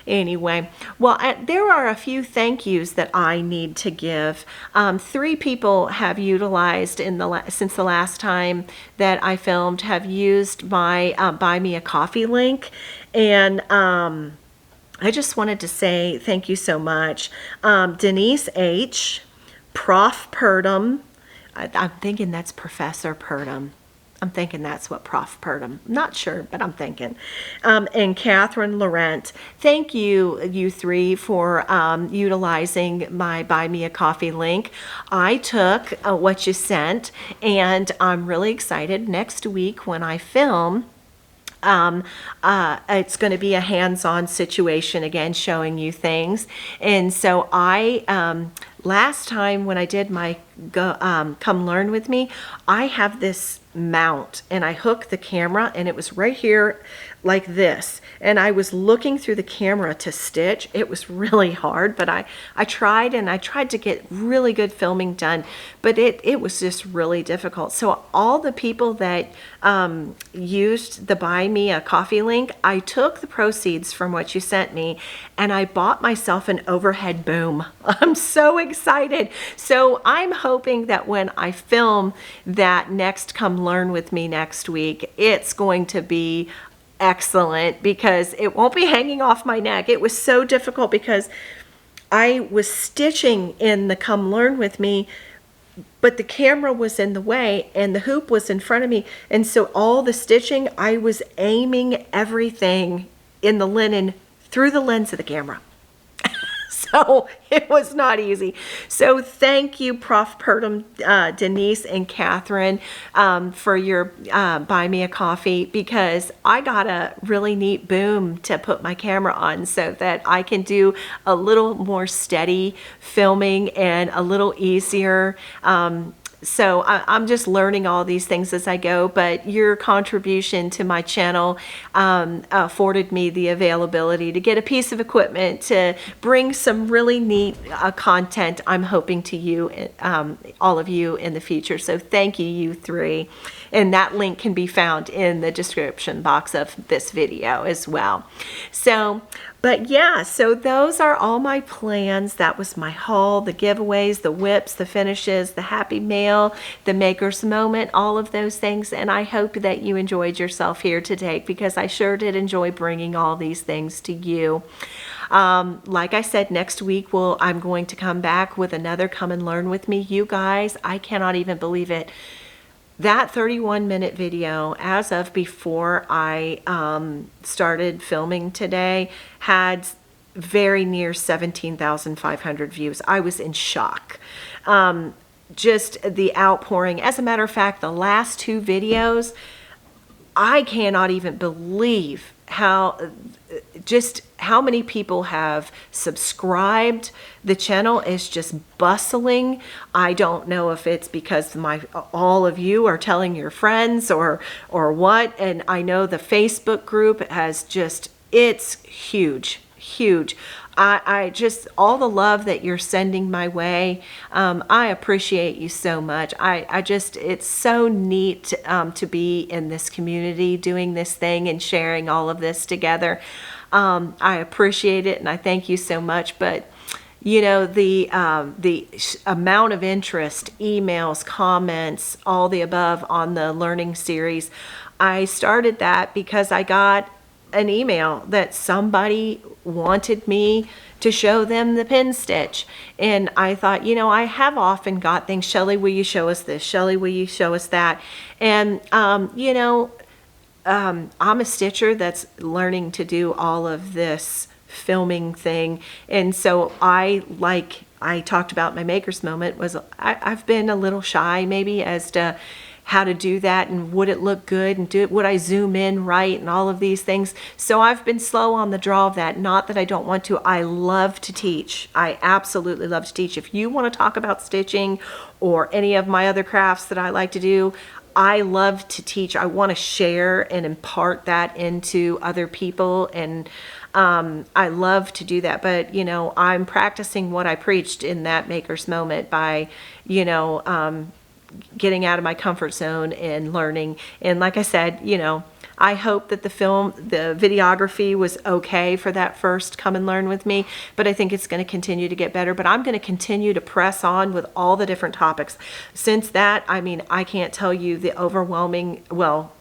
anyway, well, there are a few thank yous that I need to give. 3 people have utilized since the last time that I filmed, have used my Buy Me a Coffee link, and I just wanted to say thank you so much. Denise H., Prof Purdom. I'm thinking that's Professor Purdom. I'm thinking that's what Prof Purdom. Not sure, but I'm thinking. And Catherine Laurent. Thank you, you three, for utilizing my Buy Me a Coffee link. I took what you sent, and I'm really excited next week when I film. It's going to be a hands-on situation again, showing you things. And so last time when I did my Come Learn With Me, I have this mount and I hooked the camera and it was right here like this. And I was looking through the camera to stitch. It was really hard, but I tried to get really good filming done, but it was just really difficult. So all the people that used the Buy Me a Coffee link, I took the proceeds from what you sent me and I bought myself an overhead boom. I'm so excited. So I'm hoping that when I film that next Come Learn With Me next week, it's going to be excellent because it won't be hanging off my neck. It was so difficult because I was stitching in the Come Learn With Me, but the camera was in the way and the hoop was in front of me. And so all the stitching, I was aiming everything in the linen through the lens of the camera. So it was not easy. So thank you, Prof Purdom, Denise, and Catherine for your Buy Me a Coffee, because I got a really neat boom to put my camera on so that I can do a little more steady filming and a little easier. So I'm just learning all these things as I go, but your contribution to my channel afforded me the availability to get a piece of equipment to bring some really neat content I'm hoping to you, all of you in the future. So thank you, you three. And that link can be found in the description box of this video as well. So, but yeah, so those are all my plans. That was my haul, the giveaways, the whips, the finishes, the happy mail, the maker's moment, all of those things. And I hope that you enjoyed yourself here today, because I sure did enjoy bringing all these things to you. Like I said, next week I'm going to come back with another Come and Learn With Me. You guys, I cannot even believe it. That 31-minute video, as of before I started filming today, had very near 17,500 views. I was in shock. Just the outpouring. As a matter of fact, the last two videos, I cannot even believe how many people have subscribed. The channel is just bustling. I don't know if it's because all of you are telling your friends or what. And I know the Facebook group has it's huge. I just, all the love that you're sending my way, I appreciate you so much. It's so neat to be in this community, doing this thing and sharing all of this together. I appreciate it and I thank you so much. But you know, the amount of interest, emails, comments, all the above on the learning series, I started that because I got an email that somebody wanted me to show them the pin stitch. And I thought, you know, I have often got things, Shellie, will you show us this? Shellie, will you show us that? And, you know, I'm a stitcher that's learning to do all of this filming thing. And so I talked about my maker's moment, I've been a little shy maybe as to how to do that and would it look good and would I zoom in right and all of these things. So I've been slow on the draw of that. Not that I don't want to. I love to teach. I absolutely love to teach. If you want to talk about stitching or any of my other crafts that I like to do, I love to teach. I want to share and impart that into other people, and I love to do that. But you know, I'm practicing what I preached in that maker's moment by, you know, getting out of my comfort zone and learning. And like I said, you know, I hope that the videography was okay for that first Come and Learn With Me, but I think it's going to continue to get better. But I'm going to continue to press on with all the different topics. Since that, I mean, I can't tell you the overwhelming, well,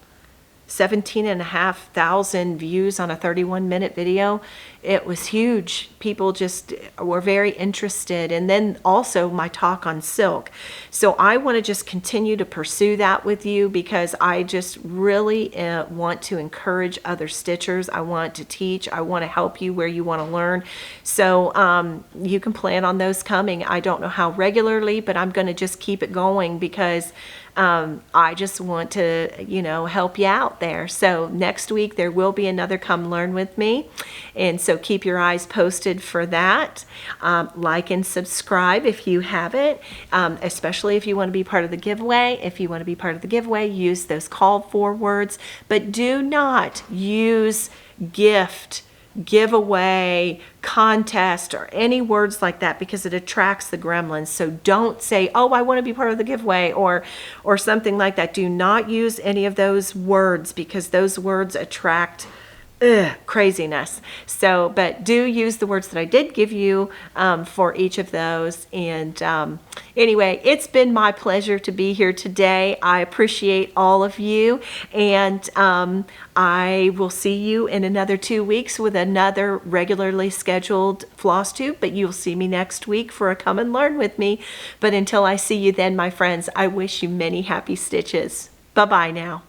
17,500 views on a 31-minute video. It was huge. People just were very interested. And then also my talk on silk. So I want to just continue to pursue that with you, because I just really want to encourage other stitchers. I want to teach. I want to help you where you want to learn. So you can plan on those coming. I don't know how regularly, but I'm going to just keep it going, because I just want to, you know, help you out there. So next week there will be another Come Learn With Me. And so keep your eyes posted for that. Like and subscribe if you haven't, especially if you want to be part of the giveaway. If you want to be part of the giveaway, use those called for words, but do not use gift, giveaway, contest, or any words like that, because it attracts the gremlins. So don't say, oh, I want to be part of the giveaway, or something like that. Do not use any of those words, because those words attract craziness. So, but do use the words that I did give you for each of those. And anyway, it's been my pleasure to be here today. I appreciate all of you, and I will see you in another 2 weeks with another regularly scheduled floss tube, but you'll see me next week for a Come and Learn With Me. But until I see you then, my friends, I wish you many happy stitches. Bye-bye now.